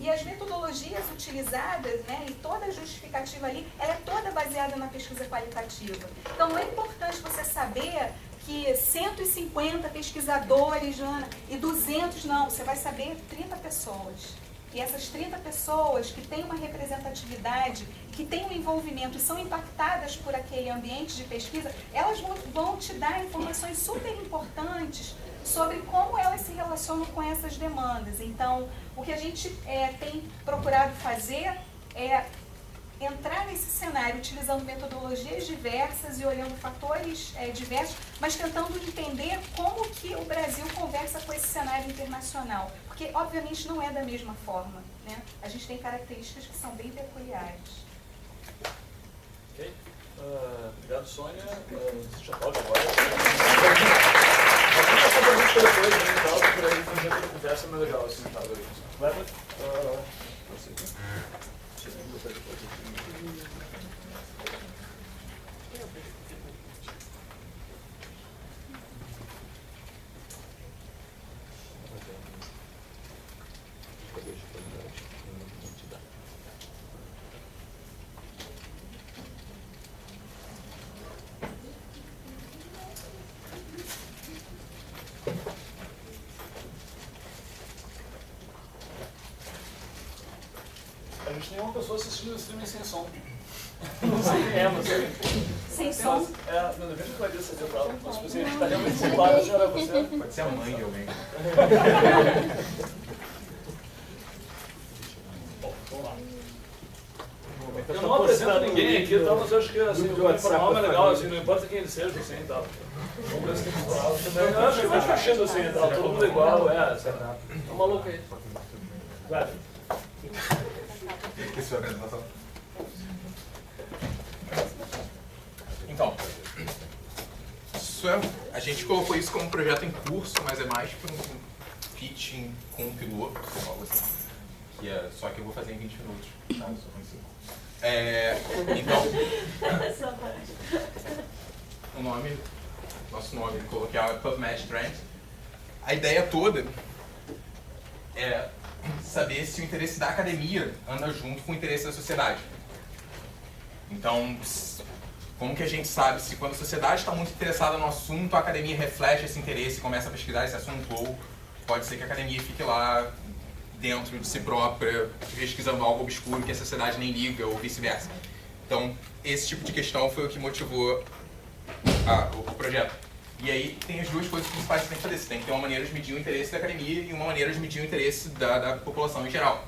e as metodologias utilizadas, né, e toda a justificativa ali, ela é toda baseada na pesquisa qualitativa. Então, não é importante você saber que 150 pesquisadores, Joana, e 200 não, você vai saber 30 pessoas. E essas 30 pessoas que têm uma representatividade, que têm um envolvimento e são impactadas por aquele ambiente de pesquisa, elas vão te dar informações super importantes sobre como elas se relacionam com essas demandas. Então, o que a gente tem procurado fazer é entrar nesse cenário utilizando metodologias diversas e olhando fatores diversos, mas tentando entender como que o Brasil conversa com esse cenário internacional. Porque, obviamente, não é da mesma forma, né? A gente tem características que são bem peculiares. Ok. Obrigado, Sônia. Já pode agora. A gente vai fazer muito depois, né? Por aí, fazer uma conversa mais legal, assim, tá? Cleber? Você. uma pessoa assistindo o streaming sem som. Não sei quem é, mas... Sem som? É, não vejo que vai ver você pra mas se você está realmente ocupado, a senhora é você. Pode ser a mãe de alguém. Bom, vamos lá. Movimentação Eu não apresento postada ninguém no aqui, grupo tá, mas eu acho que assim, grupo de o informal é WhatsApp da legal, família. assim, não importa quem ele seja, assim, e tal. Vamos ver se tem moral também. Eu acho mais divertido, assim, e tal, todo mundo igual, tá maluco aí. Vai. Isso é a apresentação. Então, a gente colocou isso como projeto em curso, mas é mais para um pitching com um piloto, ou algo assim. Que é, só que eu vou fazer em 20 minutos, tá? Só com 5. Então, o nome, nosso nome coloquial é PubMed Trend. A ideia toda é saber se o interesse da academia anda junto com o interesse da sociedade. Então, como que a gente sabe se quando a sociedade está muito interessada no assunto, a academia reflete esse interesse e começa a pesquisar esse assunto, ou pode ser que a academia fique lá dentro de si própria, pesquisando algo obscuro que a sociedade nem liga, ou vice-versa. Então, esse tipo de questão foi o que motivou o projeto. E aí tem as duas coisas principais que você tem que fazer. Você tem que ter uma maneira de medir o interesse da academia e uma maneira de medir o interesse da população em geral.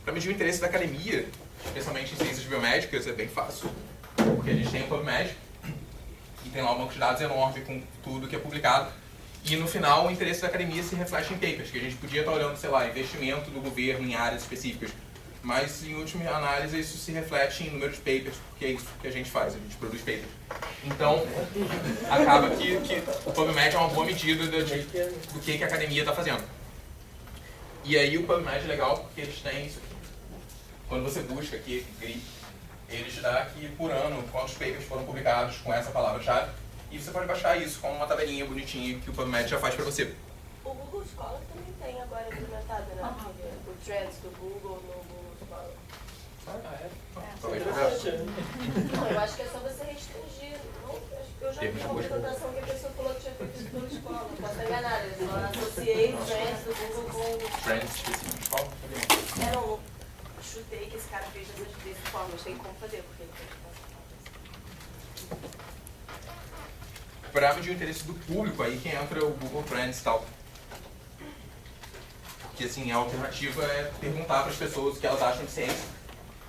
Para medir o interesse da academia, especialmente em ciências biomédicas, é bem fácil. Porque a gente tem o PubMed e tem lá um banco de dados enorme com tudo que é publicado. E no final o interesse da academia se reflete em papers, que a gente podia estar olhando, sei lá, investimento do governo em áreas específicas. Mas em última análise isso se reflete em número de papers, porque é isso que a gente faz, a gente produz papers. Então, acaba que o PubMed é uma boa medida do que a academia está fazendo. E aí o PubMed é legal porque eles têm isso aqui. Quando você busca aqui, GRIP, eles te dão aqui por ano quantos papers foram publicados com essa palavra-chave. E você pode baixar isso com uma tabelinha bonitinha que o PubMed já faz para você. O Google Scholar também tem agora implementado, né? O Trends do Google no Google Scholar. Talvez Não, eu acho que é só você restringir. Eu já vi uma apresentação que a pessoa falou que tinha feito isso pela escola. Posso estar enganada, eu só associei o Trends do Google com... Trends específicos de escola? Não, chutei que esse cara fez dessa forma, mas tem como fazer, porque ele fez Para medir o interesse do público, aí que entra o Google Trends e tal. Porque assim, a alternativa é perguntar para as pessoas o que elas acham de ciência.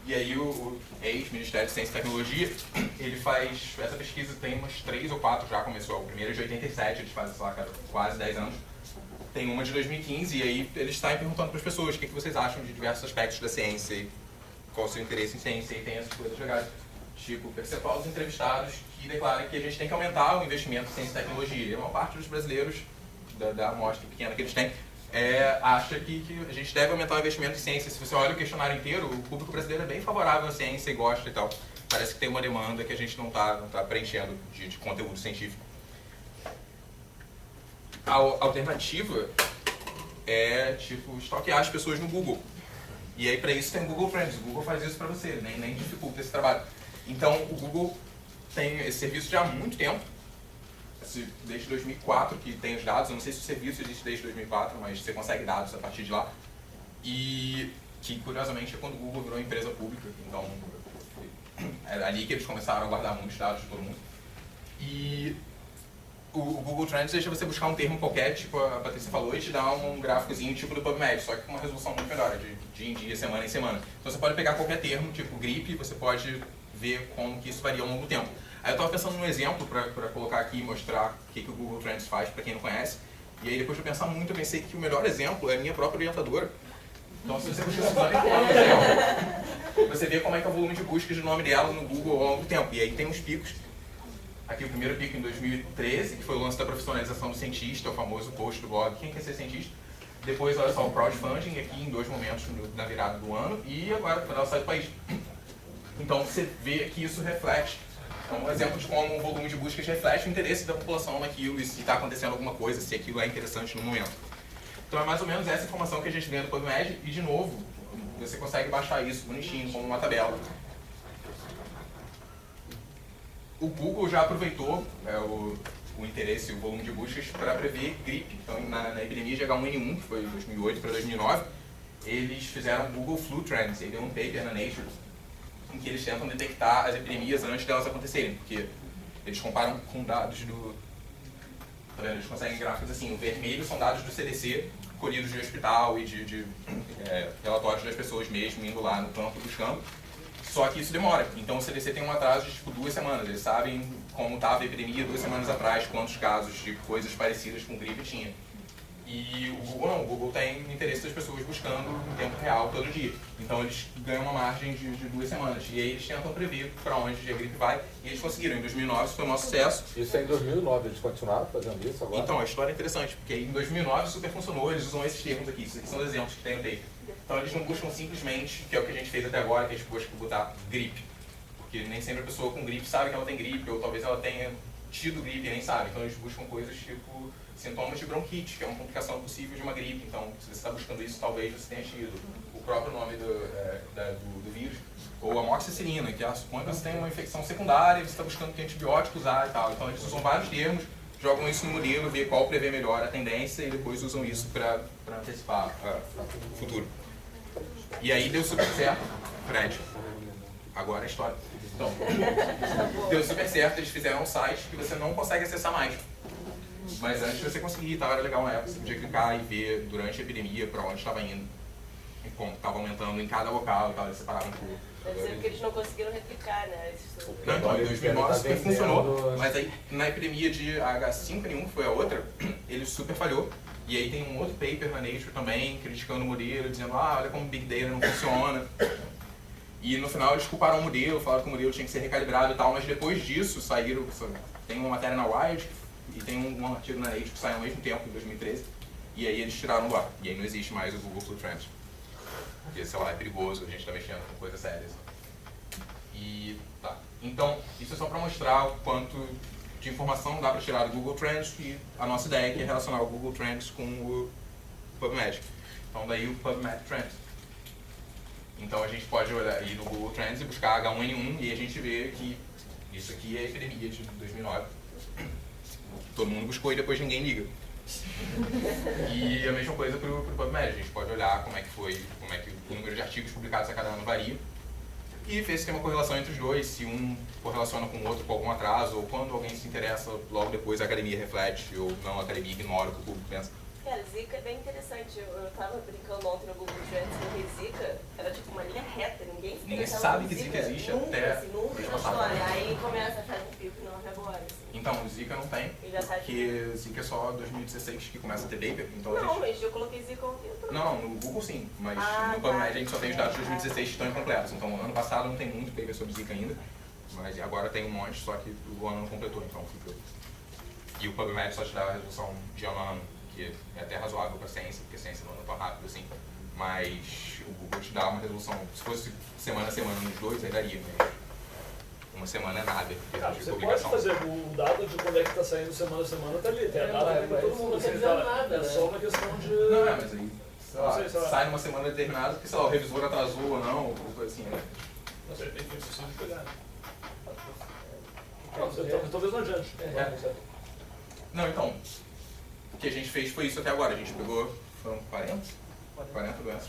E aí o ex-Ministério de Ciência e Tecnologia, ele faz essa pesquisa, tem umas 3 ou 4 já começou. O primeiro é de 87, eles fazem, sei lá, quase 10 anos. Tem uma de 2015 e aí eles estão perguntando para as pessoas o que vocês acham de diversos aspectos da ciência e qual o seu interesse em ciência, e tem essas coisas legais. Tipo, o percentual dos entrevistados que declara que a gente tem que aumentar o investimento em ciência e tecnologia. E a maior parte dos brasileiros, da amostra pequena que eles têm, acha que a gente deve aumentar o investimento em ciência. Se você olha o questionário inteiro, o público brasileiro é bem favorável à ciência e gosta e tal. Parece que tem uma demanda que a gente não tá preenchendo de conteúdo científico. A alternativa é, tipo, stalkear as pessoas no Google. E aí, para isso, tem o Google Trends. O Google faz isso para você, nem dificulta esse trabalho. Então, o Google tem esse serviço já há muito tempo, desde 2004 que tem os dados. Eu não sei se o serviço existe desde 2004, mas você consegue dados a partir de lá. E que, curiosamente, é quando o Google virou empresa pública. Então, é ali que eles começaram a guardar muitos dados de todo mundo. E o Google Trends deixa você buscar um termo qualquer, tipo a Patrícia falou, e te dá um gráficozinho tipo do PubMed, só que com uma resolução muito melhor, de dia em dia, semana em semana. Então você pode pegar qualquer termo, tipo gripe, você pode ver como que isso varia ao longo do tempo. Aí eu estava pensando num exemplo para colocar aqui e mostrar o que o Google Trends faz para quem não conhece. E aí depois de eu pensar muito, eu pensei que o melhor exemplo é a minha própria orientadora. Então se você buscar Suzane Coelho, você vê como é que é o volume de buscas do nome dela no Google ao longo do tempo. E aí tem uns picos. Aqui o primeiro pico em 2013, que foi o lance da profissionalização do cientista, o famoso post do blog Quem Quer Ser Cientista. Depois, olha só, o crowdfunding aqui em 2 momentos na virada do ano e agora quando ela sai do país. Então você vê que isso reflete, é um exemplo de como o volume de buscas reflete o interesse da população naquilo e se está acontecendo alguma coisa, se aquilo é interessante no momento. Então é mais ou menos essa informação que a gente vê no PubMed e, de novo, você consegue baixar isso bonitinho, como uma tabela. O Google já aproveitou o interesse e o volume de buscas para prever gripe. Então, na epidemia de H1N1, que foi de 2008 para 2009, eles fizeram o Google Flu Trends. Ele é um paper na Nature em que eles tentam detectar as epidemias antes delas acontecerem, porque eles comparam com dados do... Tá vendo? Eles conseguem gráficos assim, o vermelho são dados do CDC, colhidos de hospital e de relatórios das pessoas mesmo, indo lá no campo buscando. Só que isso demora, então o CDC tem um atraso de tipo 2 semanas, eles sabem como estava a epidemia 2 semanas atrás, quantos casos de coisas parecidas com gripe tinha. E o Google não, o Google tem interesse das pessoas buscando em tempo real todo dia. Então eles ganham uma margem de 2 semanas. E aí eles tentam prever para onde a gripe vai. E eles conseguiram. Em 2009 isso foi um maior sucesso. Isso é em 2009, eles continuaram fazendo isso agora? Então, a história é interessante, porque em 2009 super funcionou, eles usam esses termos aqui. Isso aqui são exemplos que tem no paper. Então eles não buscam simplesmente, que é o que a gente fez até agora, que a gente busca botar gripe. Porque nem sempre a pessoa com gripe sabe que ela tem gripe, ou talvez ela tenha tido gripe e nem sabe. Então eles buscam coisas tipo sintomas de bronquite, que é uma complicação possível de uma gripe. Então, se você está buscando isso, talvez você tenha tido o próprio nome do vírus, ou amoxicilina, que é quando você tem uma infecção secundária, você está buscando que antibiótico usar e tal. Então, eles usam vários termos, jogam isso no modelo, vê qual prevê melhor a tendência e depois usam isso para antecipar o futuro. E aí deu super certo, Fred. Agora a história. Então, deu super certo, eles fizeram um site que você não consegue acessar mais. Mas antes você conseguia, era legal na época, você podia clicar e ver durante a epidemia para onde estava indo, e como estava aumentando em cada local e tal, eles separavam por... Deve ser porque eles não conseguiram replicar, né? Não, então, em 2009 super funcionou, mas aí na epidemia de H5N1, que foi a outra, ele super falhou. E aí tem um outro paper na Nature também, criticando o modelo, dizendo, olha como Big Data não funciona. E no final eles culparam o modelo, falaram que o modelo tinha que ser recalibrado e tal, mas depois disso saíram, tem uma matéria na Wired, e tem um artigo na Nature que saiu ao mesmo tempo, em 2013, e aí eles tiraram do ar. E aí não existe mais o Google Flu Trends. Porque, sei lá, é perigoso, a gente está mexendo com coisas sérias. E tá. Então, isso é só para mostrar o quanto de informação dá para tirar do Google Trends, e a nossa ideia aqui é relacionar o Google Trends com o PubMed. Então daí o PubMed Trends. Então a gente pode olhar aí no Google Trends e buscar H1N1 e a gente vê que isso aqui é a epidemia de 2009. Todo mundo buscou e depois ninguém liga. E a mesma coisa para o PubMed. A gente pode olhar como é que o número de artigos publicados a cada ano varia e ver se tem uma correlação entre os dois, se um correlaciona com o outro com algum atraso, ou quando alguém se interessa, logo depois a academia reflete, ou não, a academia ignora o que o público pensa. Cara, Zika é bem interessante. Eu tava brincando ontem no Google Trends porque Zika era tipo uma linha reta, ninguém Ninguém sabe que Zika existe nunca, até assim, nunca na história. Aí começa a fazer um pico enorme agora. Assim. Então, o Zika não tem, porque Zika é só 2016 que começa a ter paper. Então não, mas eu coloquei Zika ontem. Não, no Google sim, mas no PubMed a gente só tem os dados de 2016 que estão incompletos. Então, ano passado não tem muito paper sobre Zika ainda, mas agora tem um monte, só que o ano não completou, então fica... E o PubMed só te dá a resolução de ano a ano, que é até razoável para a ciência, porque a ciência não anda tão rápido assim. Mas o Google te dá uma resolução, se fosse semana a semana nos dois, aí daria, mas uma semana é nada. Você pode fazer o dado de quando é que está saindo semana a semana, tá ali, tem a data para todo mundo. Assim, nada, é só uma questão de... Não, mas aí, sei lá, sai numa semana determinada, porque sei lá, o revisor atrasou ou não, ou coisa assim, né? Não sei, tem função de pegar. Talvez não adiante. Não, então, o que a gente fez foi isso até agora. A gente pegou, foram 40 doenças,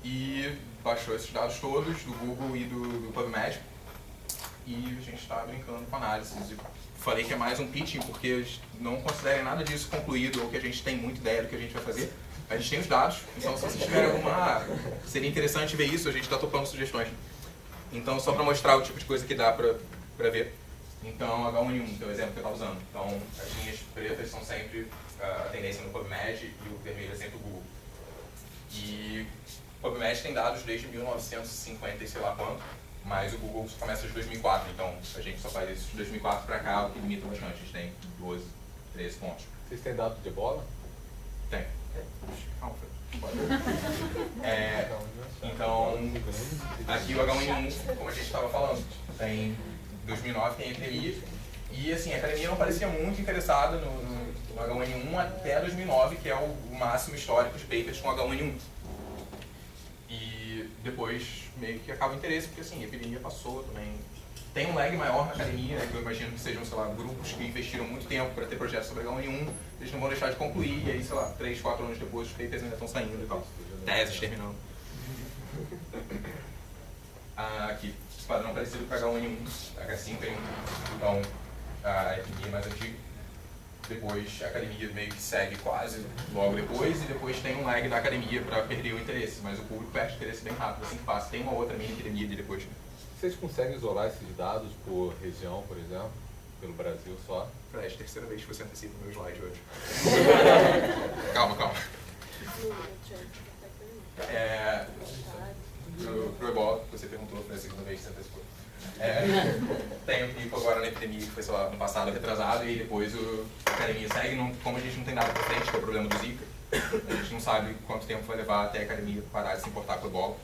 e baixou esses dados todos do Google e do PubMed, e a gente está brincando com análises. E falei que é mais um pitching, porque não considerem nada disso concluído, ou que a gente tem muita ideia do que a gente vai fazer. A gente tem os dados, então se vocês tiverem alguma... seria interessante ver isso, a gente está topando sugestões. Então, só para mostrar o tipo de coisa que dá para ver. Então, H1N1, que é o exemplo que eu estava usando. Então, as linhas pretas são sempre a tendência no PubMed e o vermelho é sempre o Google. E o PubMed tem dados desde 1950 e sei lá quanto, mas o Google começa de 2004, então a gente só faz isso de 2004 para cá, o que limita bastante. A gente tem 12, 13 pontos. Vocês têm dados de bola? Tem. Calma, então, aqui o H1N1, como a gente estava falando, tem 2009 tem a epidemia, e assim, a academia não parecia muito interessada no H1N1 até 2009, que é o máximo histórico de papers com H1N1. E depois meio que acaba o interesse, porque assim, a epidemia passou também, tem um lag maior na academia, né, que eu imagino que sejam, sei lá, grupos que investiram muito tempo para ter projetos sobre H1N1, eles não vão deixar de concluir, e aí, sei lá, 3, 4 anos depois, os papers ainda estão saindo e tal. Teses terminando. Aqui, esse padrão parecido com H1N1, H5N1, então a FMI é mais antiga. Depois a academia meio que segue quase logo depois, e depois tem um lag da academia para perder o interesse, mas o público perde o interesse bem rápido, assim que passa. Tem uma outra mini epidemia de depois. Vocês conseguem isolar esses dados por região, por exemplo? Pelo Brasil só? Fred, terceira vez que você antecipa o meu slide hoje. Calma. Pro Ebola, que você perguntou, foi a segunda vez que você antecipou. Tem um pico agora na epidemia que foi, sei lá, no passado retrasado, e depois a academia segue. Como a gente não tem nada pra frente, que é o problema do Zika, a gente não sabe quanto tempo vai levar até a academia parar de se importar com o Ebola,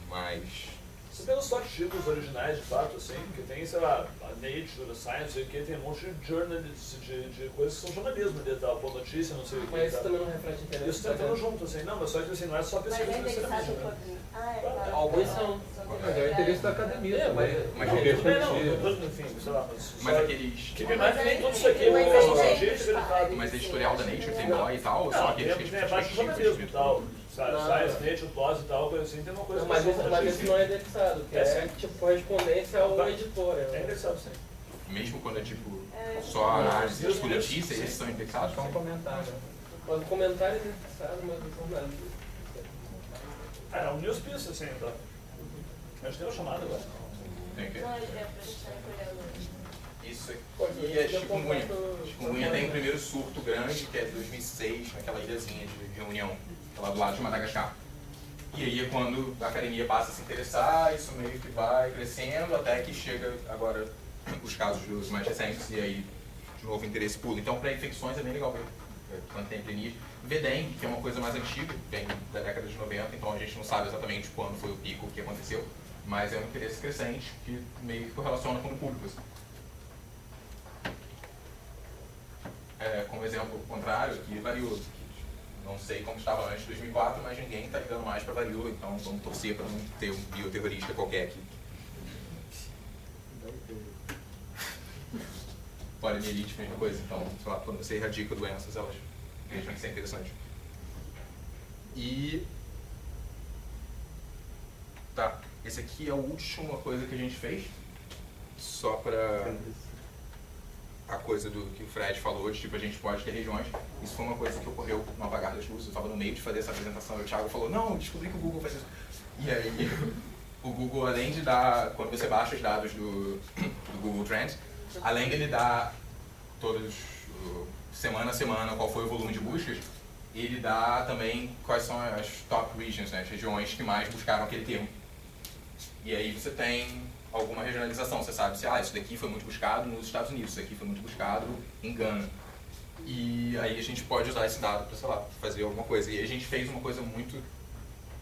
mas... Você tem os títulos originais, de fato, assim, que tem, sei lá, a Nature, a Science, que tem um monte de journals, de coisas que são jornalismo ali, tá? Boa notícia, não sei o que. Mas isso também não reflete interesse. Isso tá tendo junto, assim, não, mas só que assim, não é só pesquisa necessariamente, né? Claro. Alguns são. Mas é o interesse da academia também. mas Tudo bem, não, enfim, sei lá, mas aqueles... Que mais que nem tudo isso aqui é cientista verificado. Mas editorial da Nature tem lá e tal, ou só aqueles que Tem a parte de jornalismo e tal. Science, Nature, PLOS e tal, coisa assim, tem uma coisa... Mas isso não é indexado, que é tipo correspondência ao editor. É indexado, sim. Mesmo quando é tipo só análise de notícia, esses são indexados? Só um comentário. Mas o comentário é indexado, mas o jornalismo. É um newspiece, assim, tá? A gente tem uma chamada agora. Tem que... Não, é pra gente estar recolhendo. Isso aqui é chikungunya. Chikungunya tem o primeiro surto grande, que é de 2006, naquela ilhazinha de Reunião, lá do lado de Madagascar. E aí é quando a academia passa a se interessar, isso meio que vai crescendo, até que chega agora os casos dos mais recentes, e aí de novo o interesse pula. Então para infecções é bem legal ver quando tem epidemia. Dengue, que é uma coisa mais antiga, vem da década de 90, então a gente não sabe exatamente quando foi o pico, o que aconteceu, mas é um interesse crescente que meio que correlaciona com o público. Como exemplo contrário, aqui varíola. Não sei como estava antes de 2004, mas ninguém está ligando mais para varíola, então vamos torcer para não ter um bioterrorista qualquer aqui. Poliomielite, mesma coisa. Então, sei lá, quando você erradica doenças, elas deixam de ser interessantes. E... Tá, esse aqui é a última coisa que a gente fez, só para... a coisa do que o Fred falou, de tipo, a gente pode ter regiões. Isso foi uma coisa que ocorreu no apagar das luzes. Eu estava no meio de fazer essa apresentação e o Thiago falou, não, descobri que o Google faz isso. E aí, o Google, além de dar, quando você baixa os dados do Google Trends, além de ele dar todos, semana a semana, qual foi o volume de buscas, ele dá também quais são as top regions, né, as regiões que mais buscaram aquele termo. E aí você tem alguma regionalização, você sabe se isso daqui foi muito buscado nos Estados Unidos, isso daqui foi muito buscado em Gana. E aí a gente pode usar esse dado para, sei lá, fazer alguma coisa. E a gente fez uma coisa muito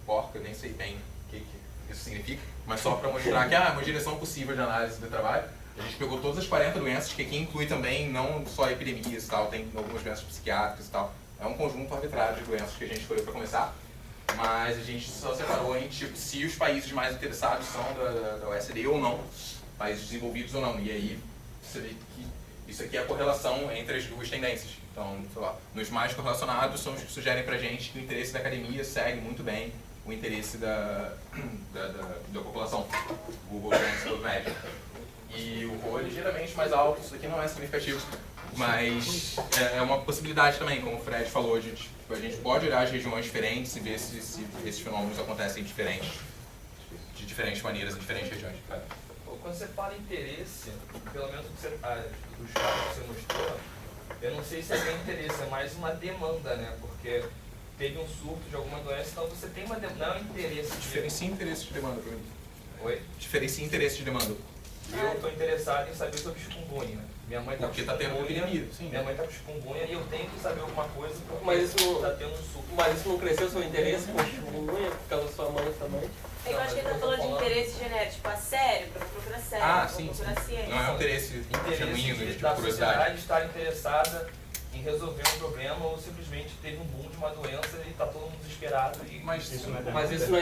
porca, nem sei bem o que isso significa, mas só para mostrar que uma direção possível de análise do trabalho. A gente pegou todas as 40 doenças, que aqui inclui também não só epidemias e tal, tem algumas doenças psiquiátricas e tal. É um conjunto arbitrário de doenças que a gente escolheu para começar. Mas a gente só separou em tipo, se os países mais interessados são da OECD ou não, países desenvolvidos ou não. E aí você vê que isso aqui é a correlação entre as duas tendências. Então, sei lá, nos mais correlacionados são os que sugerem pra gente que o interesse da academia segue muito bem o interesse da população. Google Trends Club médio. E o rol é ligeiramente mais alto, isso aqui não é significativo, mas é uma possibilidade também, como o Fred falou, de tipo, a gente pode olhar as regiões diferentes e ver se esses fenômenos acontecem de diferentes maneiras em diferentes regiões. Quando você fala interesse, pelo menos dos dados que você mostrou, eu não sei se é bem interesse, é mais uma demanda, né? Porque teve um surto de alguma doença, então você tem uma demanda, não é um interesse. Diferencia interesse de demanda para mim. Oi? Diferencia interesse de demanda. Eu estou interessado em saber sobre chikungunya. Minha mãe está com Porque tá tendo epidemia, sim. Minha mãe está com chikungunya e eu tenho que saber alguma coisa porque Mas isso não- está tendo um surto. Mas isso não cresceu seu interesse por chikungunya, por causa da sua mãe também? Eu acho que ele tá falando de interesse genérico, tipo, a sério, pra procurar sério, pra Sim, sim. procurar ciência. Não é um interesse genuíno, Interesse de da curiosidade. sociedade estar interessada em em resolver um problema ou simplesmente teve um boom de uma doença e está todo mundo desesperado. Mas isso não é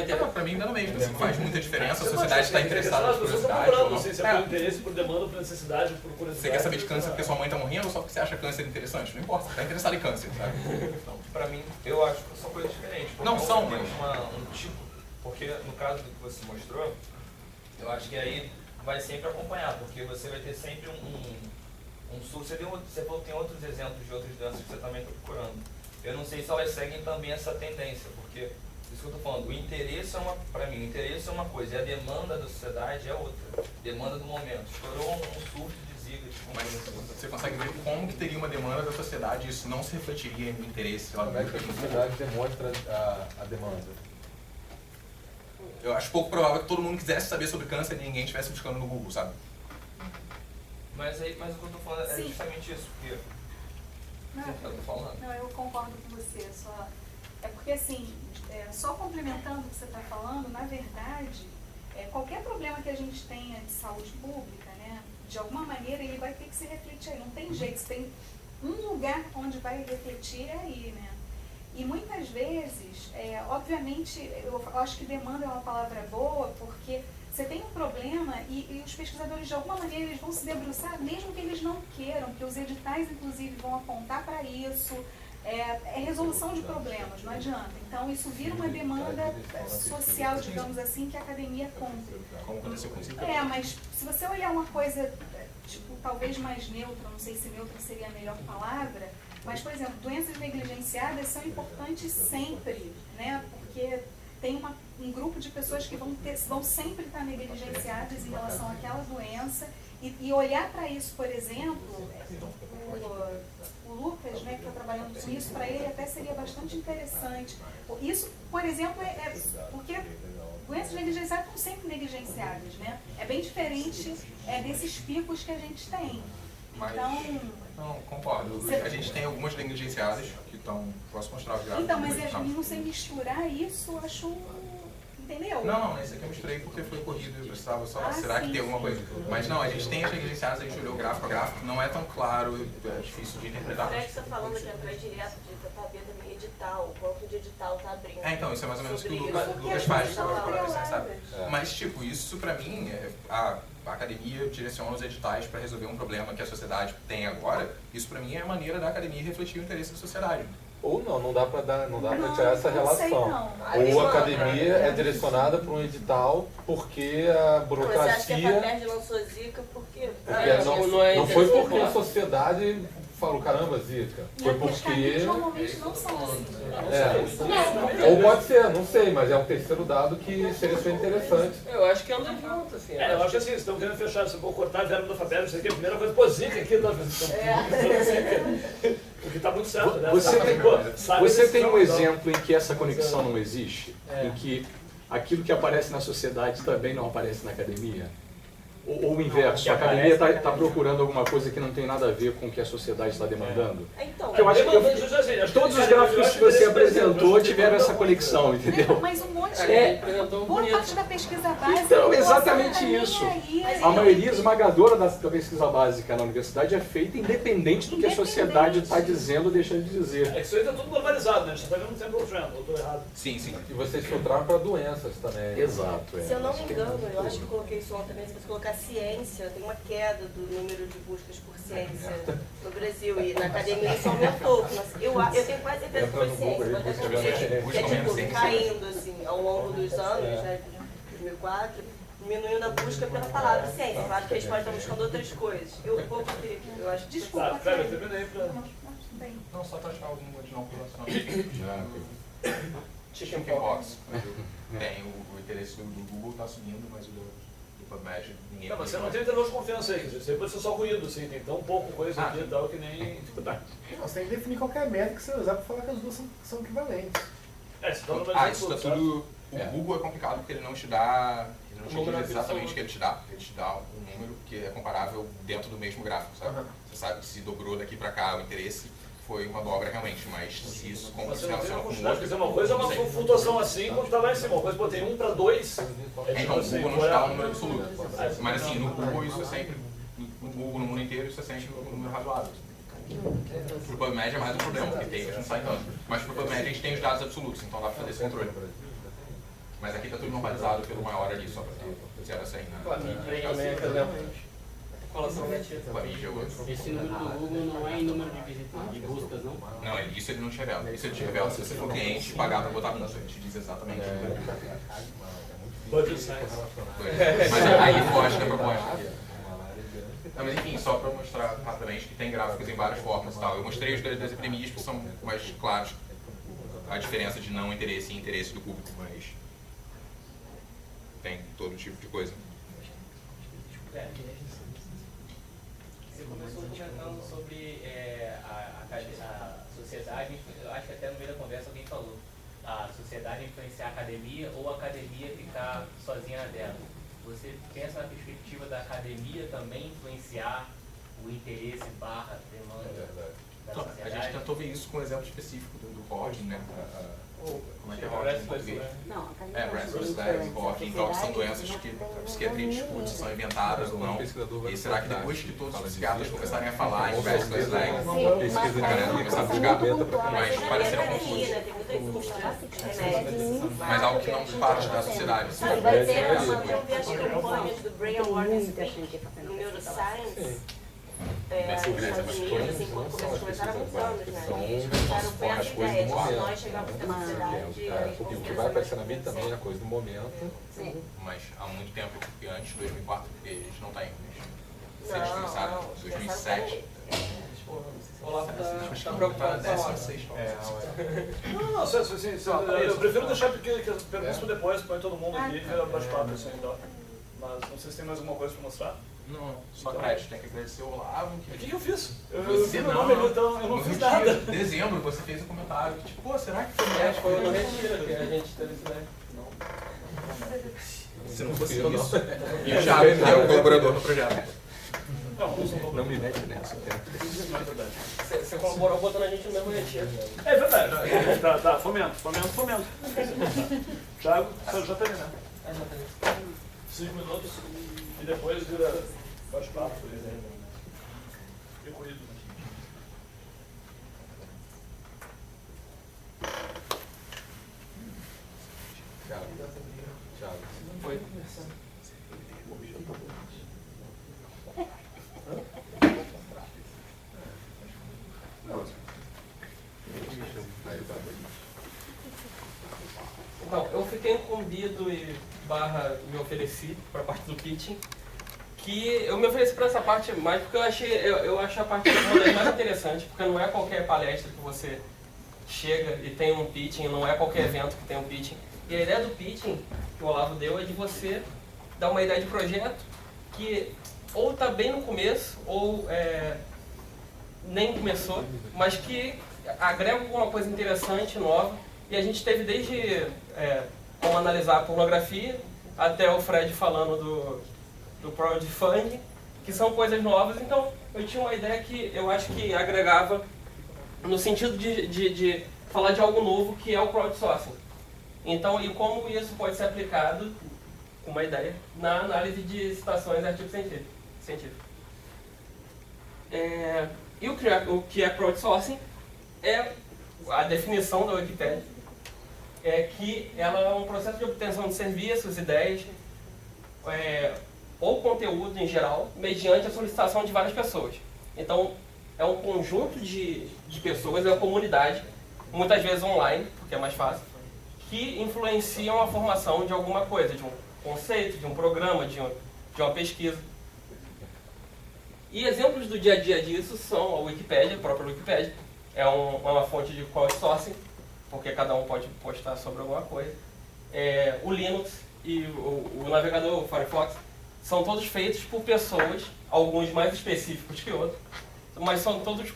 interessante. Pra mim ainda não é mesmo. Assim, faz muita diferença, a sociedade está interessada As por pessoas estão curiosidade ou procurando, não. assim, se é por interesse, por demanda, por necessidade, por curiosidade. Você quer saber de câncer porque sua mãe está morrendo ou só porque você acha câncer interessante? Não importa, você está interessado em câncer, sabe? Então, pra mim, eu acho que são coisas diferentes. Porque Não são, tem mas... um tipo, porque no caso do que você mostrou, eu acho que aí vai sempre acompanhar, porque você vai ter sempre um surto. Você falou que tem outros exemplos de outras doenças que você também está procurando. Eu não sei se elas seguem também essa tendência, porque isso que eu estou falando, o interesse para mim, o interesse é uma coisa, e a demanda da sociedade é outra. Demanda do momento. Estourou um surto de zika, tipo, Mas você consegue ver como que teria uma demanda da sociedade e isso não se refletiria no interesse. Como é que a sociedade demonstra a demanda? Eu acho pouco provável que todo mundo quisesse saber sobre câncer e ninguém estivesse buscando no Google, sabe? mas o que eu estou falando é Sim. justamente isso, porque... Não, Você está falando? não, eu concordo com você. É porque, assim, só complementando o que você está falando, na verdade, qualquer problema que a gente tenha de saúde pública, né, de alguma maneira ele vai ter que se refletir aí. Não tem jeito, tem um lugar onde vai refletir aí, né? E muitas vezes, obviamente, eu acho que demanda é uma palavra boa, porque você tem um problema e os pesquisadores, de alguma maneira, eles vão se debruçar, mesmo que eles não queiram, que os editais, inclusive, vão apontar para isso. É resolução de problemas, não adianta. Então, isso vira uma demanda social, digamos assim, que a academia cumpre. Como aconteceu com o Zika. Mas se você olhar uma coisa, tipo, talvez mais neutra, não sei se neutra seria a melhor palavra, mas, por exemplo, doenças negligenciadas são importantes sempre, né? Porque tem um grupo de pessoas que vão sempre estar negligenciadas em relação àquela doença e olhar para isso, por exemplo, o Lucas, né, que está trabalhando com isso, para ele até seria bastante interessante. Isso, por exemplo, porque doenças negligenciadas estão sempre negligenciadas, né? É bem diferente desses picos que a gente tem. Mas, Então, não, concordo. A gente tem algumas negligenciadas que estão... Posso mostrar os gráficos? então, mas depois? você misturar isso, eu acho... Entendeu? Não, esse aqui eu misturei porque foi corrido e eu precisava só... será que sim, tem alguma sim. coisa? Mas não, a gente tem as negligenciadas, a gente olhou gráfico a gráfico, não é tão claro, é difícil de interpretar. O Fred está falando que vai direto de tá vendo também edital, o quanto de edital tá abrindo. Então, isso é mais ou menos o que o Sobre Lucas, isso. Lucas faz, Porque as pessoas estão sabe? atreladas. Mas, tipo, isso pra mim, a academia direciona os editais para resolver um problema que a sociedade tem agora. Isso pra mim é a maneira da academia refletir o interesse da sociedade. Ou não dá para tirar essa não sei, relação. não. Ou a academia é direcionada para um edital porque a Você acha que a burocracia... FAPERJ lançou Zika por quê? Não foi porque a sociedade falou, caramba, Zika. Foi Os porque... caminhos normalmente não são assim. Ou pode ser, não sei, mas é um terceiro dado que seria super interessante. Eu acho que anda junto, assim. Eu acho que assim, vocês estão querendo fechar, se eu vou cortar a verba do alfabeto, isso aqui é a primeira coisa, pô, Zika aqui, tá? Porque tá muito certo, né? Você tem um exemplo em que essa conexão não existe? Em que aquilo que aparece na sociedade também não aparece na academia? Ou o inverso, a academia está procurando alguma coisa que não tem nada a ver com o que a sociedade está demandando? Então, Porque eu acho que todos os gráficos que você apresentou tiveram essa conexão, entendeu? Mas um monte boa parte da pesquisa básica... Então, pô, exatamente sabe, isso. aí, A maioria esmagadora da pesquisa básica na universidade é feita independente do que a sociedade está dizendo ou deixando de dizer. É que isso aí tá tudo normalizado, né? A gente tá vendo um tempo trend, eu tô errado. Sim. E vocês filtraram para doenças também. Exato. se eu não me engano, eu acho que eu coloquei isso ontem, se você colocar ciência, tem uma queda do número de buscas por ciência no Brasil e na academia isso aumentou. Mas eu tenho quase certeza que foi ciência, vou até confirmar, que é tipo caindo assim, ao longo dos anos, né, de 2004, diminuindo a busca pela palavra ciência. Claro que eles podem estar buscando outras coisas. Eu vou conferir aqui, eu acho que... Desculpa, Tá, pera, eu terminei pra... Bem. Não, só para achar alguma de não relacionamento. Chickenpox. Tem o interesse do Google está subindo, mas o do PubMed ninguém... Não, mas você não tem intervalo de confiança aí, quer dizer, você pode ser só ruído, assim, tem tão pouco coisa aqui e tal que nem... Não, você tem que definir qualquer métrica que você usar para falar que as duas são equivalentes. Você tá normalizando isso tá tudo, tudo... O Google é complicado porque ele não te dá... Ele não te diz exatamente o que ele te dá. Ele te dá um número que é comparável dentro do mesmo gráfico, sabe? Você sabe que se dobrou daqui para cá o interesse, foi uma dobra realmente, mas se isso como Você se não tem relaciona uma com o quantidade, quer dizer, outro... uma coisa é uma flutuação assim, quando tá lá em cima, uma coisa botei 1 para 2, Então, o Google não te dá um número absoluto. Mas assim, no Google isso é sempre... No Google, no mundo inteiro, isso é sempre um número razoável. Pro PubMed é mais um problema, porque tem, a gente não sai tanto. Mas pro PubMed a gente tem os dados absolutos, então dá pra fazer esse controle. Mas aqui tá tudo normalizado pelo maior ali, só pra ter 0 a 100, né? Também é, por exemplo, colação negativa. Família é outro. Esse número do Google não é em número de visitas, de buscas, não? Não, isso ele não te revela. Isso ele te revela se você for cliente e pagar pra botar anúncio. Ele te diz exatamente. Budget size. Mas aí foge da proposta. Não, mas enfim, só para mostrar rapidamente que tem gráficos em várias formas e tal. Eu mostrei os das epidemias porque são mais claros a diferença de não interesse e interesse do público, mas tem todo tipo de coisa. Você começou comentando sobre a sociedade, eu acho que até no meio da conversa alguém falou, a sociedade influenciar a academia ou a academia ficar sozinha dela. Você pensa na perspectiva da academia também influenciar o interesse barra demanda da Então, a sociedade? gente tentou ver isso com um exemplo específico do Hodgkin, né? Como é que é Hodgkin em português? Não, Restless Legs, Hodgkin, então são doenças que a psiquiatria discute se são inventadas ou não. E será que depois que todos os psiquiatras começarem a falar em Restless Legs, a galera começar a buscar, mas pareceram confusos. Mas algo que não parte da sociedade. Vai ter as campanhas do Brain Awareness Week no Neuroscience. Nos Estados Unidos, assim, quando começaram há muitos anos, né? Começaram foi a ideia de se nós chegarmos na sociedade. O que vai aparecer na mídia também é a coisa do momento. Mas há muito tempo, porque antes de 2004, porque a gente não está em 2007. O Olavo está preocupado com a hora. Não, assim, eu prefiro deixar porque as perguntas para depois, põe todo mundo aqui e vira bate-papo assim, então. Mas não sei se tem mais alguma coisa para mostrar. Não, só crédito, tem que agradecer o Olavo. O que eu fiz? Eu Você vi meu nome ali, então eu não fiz nada. Em dezembro você fez um comentário, tipo, pô, será que foi Acho que foi no retiro que a gente teve isso daí. Se não fosse isso. E o Thiago é o colaborador do projeto. Não me mete nessa. Você colaborou botando a gente no mesmo retiro. É verdade. Tá, fomento. Thiago, você já terminou. Já terminou. 5 minutos e depois vira bate-papo. Recorrido. Thiago. Foi. Então, eu fiquei incumbido e me ofereci para a parte do pitching, que eu me ofereci para essa parte mais porque eu acho a parte mais interessante, porque não é qualquer palestra que você chega e tem um pitching, não é qualquer evento que tem um pitching. E a ideia do pitching que o Olavo deu é de você dar uma ideia de projeto que ou está bem no começo ou nem começou, mas que agrega alguma coisa interessante, nova. E a gente teve desde como analisar a pornografia, até o Fred falando do crowdfunding, que são coisas novas. Então, eu tinha uma ideia que eu acho que agregava no sentido de falar de algo novo, que é o crowdsourcing. Então, e como isso pode ser aplicado, com uma ideia, na análise de citações e artigos científicos. E o que é crowdsourcing é a definição da Wikipedia, é que ela é um processo de obtenção de serviços, ideias, ou conteúdo em geral, mediante a solicitação de várias pessoas. Então, é um conjunto de pessoas, é uma comunidade, muitas vezes online, porque é mais fácil, que influenciam a formação de alguma coisa, de um conceito, de um programa, de uma pesquisa. E exemplos do dia a dia disso são a Wikipédia, a própria Wikipédia, é uma fonte de crowdsourcing, porque cada um pode postar sobre alguma coisa. O Linux e o navegador, o Firefox, são todos feitos por pessoas, alguns mais específicos que outros, mas são todos,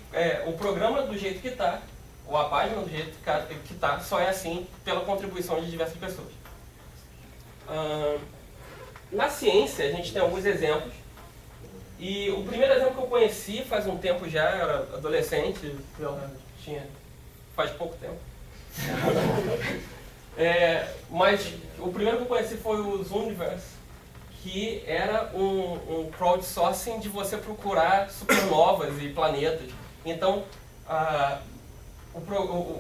o programa do jeito que está, ou a página do jeito que está, só é assim pela contribuição de diversas pessoas. Na ciência, a gente tem alguns exemplos, e o primeiro exemplo que eu conheci faz um tempo já, eu era adolescente, faz pouco tempo. Mas o primeiro que eu conheci foi o Zooniverse, que era um crowdsourcing de você procurar supernovas e planetas. Então,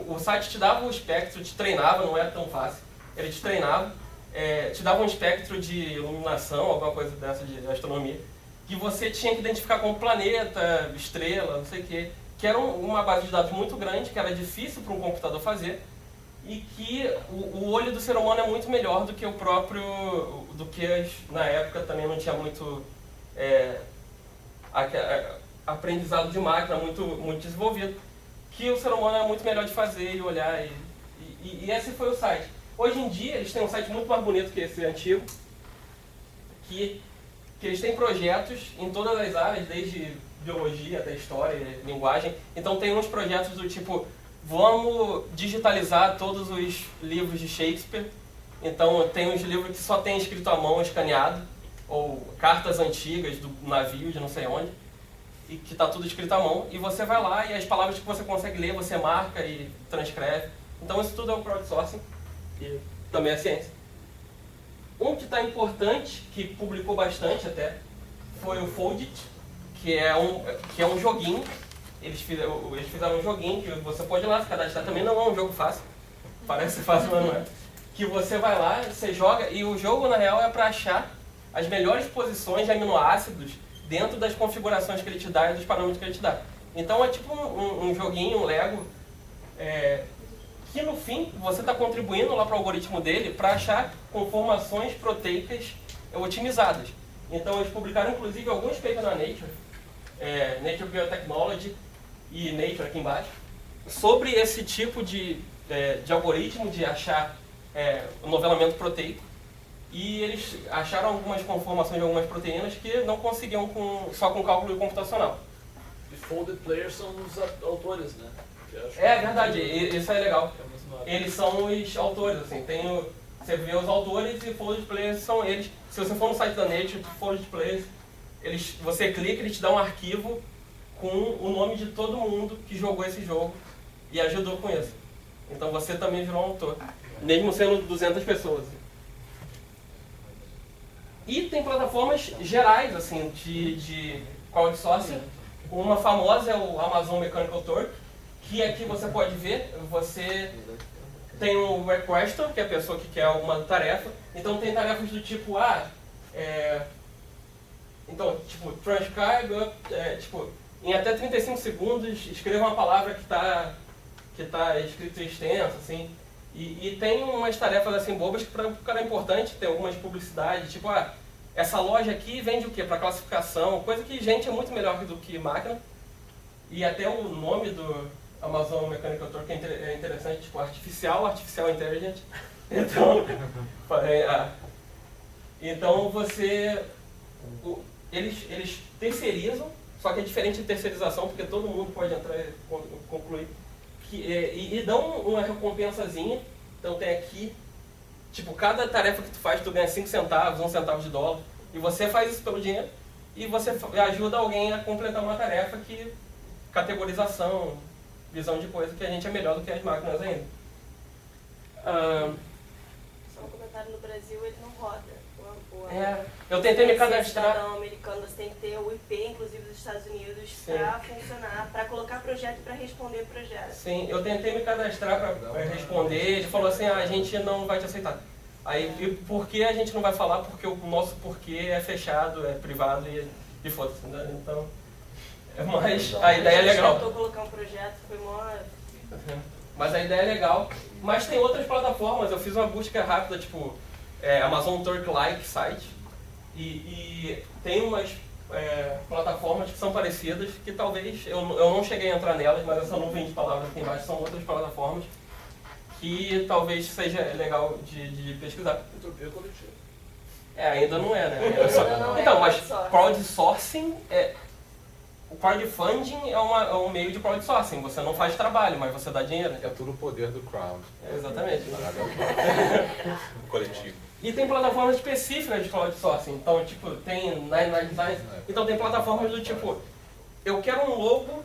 o site te dava um espectro, te treinava, não é tão fácil. Ele te treinava, te dava um espectro de iluminação, alguma coisa dessa de astronomia, que você tinha que identificar como planeta, estrela, não sei o quê, que era uma base de dados muito grande, que era difícil para um computador fazer, e que o olho do ser humano é muito melhor do que o próprio, na época também não tinha muito aprendizado de máquina muito desenvolvido, que o ser humano é muito melhor de fazer e olhar, e esse foi o site. Hoje em dia eles têm um site muito mais bonito que esse antigo, que eles têm projetos em todas as áreas, desde biologia até história, linguagem. Então tem uns projetos do tipo, vamos digitalizar todos os livros de Shakespeare. Então tem uns livros que só tem escrito à mão, escaneado, ou cartas antigas do navio de não sei onde, e que está tudo escrito à mão, e você vai lá e as palavras que você consegue ler, você marca e transcreve. Então isso tudo é um crowdsourcing, e também é ciência. Um que está importante, que publicou bastante até, foi o Foldit, que é um joguinho. Eles fizeram um joguinho que você pode ir lá se cadastrar, também não é um jogo fácil, parece fácil, mas não é. Que você vai lá, você joga, e o jogo na real é para achar as melhores posições de aminoácidos dentro das configurações que ele te dá e dos parâmetros que ele te dá. Então é tipo um joguinho, um Lego, que no fim você está contribuindo lá para o algoritmo dele para achar conformações proteicas otimizadas. Então eles publicaram inclusive alguns papers na Nature, Nature Biotechnology e Nature aqui embaixo, sobre esse tipo de algoritmo de achar o novelamento proteico. E eles acharam algumas conformações de algumas proteínas que não conseguiam só com cálculo computacional. E Folded Players são os autores, né? É verdade, isso é legal. Eles são os autores, assim, você vê os autores e Folded Players são eles. Se você for no site da Nature, Folded Players, você clica e ele te dá um arquivo com o nome de todo mundo que jogou esse jogo e ajudou com isso. Então você também virou um autor, mesmo sendo 200 pessoas. E tem plataformas gerais, assim, de crowdsourcing. Uma famosa é o Amazon Mechanical Turk, que aqui você pode ver, você tem um requester, que é a pessoa que quer alguma tarefa. Então tem tarefas do tipo, então, tipo, transcribe, em até 35 segundos, escreva uma palavra que tá escrito extenso, assim. E tem umas tarefas assim bobas que para o cara é importante, tem algumas publicidades, tipo, essa loja aqui vende o quê? Para classificação, coisa que gente é muito melhor do que máquina. E até o nome do Amazon Mechanical Turk é interessante, tipo, artificial intelligent. Então eles terceirizam, só que é diferente de terceirização, porque todo mundo pode entrar e concluir. E dão uma recompensazinha. Então tem aqui, tipo, cada tarefa que tu faz, tu ganha 5 centavos, 1 centavo de dólar. E você faz isso pelo dinheiro e você ajuda alguém a completar uma tarefa que categorização, visão de coisa, que a gente é melhor do que as máquinas ainda. Só um comentário, no Brasil ele não roda. Eu tentei me cadastrar. Cidadão americano, você tem que ter o IP, inclusive dos Estados Unidos, para funcionar, para colocar projeto e para responder projeto. Sim, eu tentei me cadastrar para responder, ele falou assim, a gente não vai te aceitar. Aí, e por que a gente não vai falar? Porque o nosso porquê é fechado, é privado e foda-se. Né? Então, mas a ideia é legal. A gente tentou colocar um projeto, foi mó... Mas a ideia é legal. Mas tem outras plataformas, eu fiz uma busca rápida, tipo, Amazon Turk-like site, e tem umas plataformas que são parecidas, que talvez, eu não cheguei a entrar nelas, mas essa nuvem de palavras aqui embaixo são outras plataformas que talvez seja legal de pesquisar. Entropia coletiva. Ainda não é, né? Não então, é mas crowdsourcing o crowdfunding é um meio de crowdsourcing. Você não faz trabalho, mas você dá dinheiro. É tudo o poder do crowd. Exatamente. Coletivo. E tem plataformas específicas de crowdsourcing. Então, tipo, tem 99 Designs. Então tem plataformas do tipo, eu quero um logo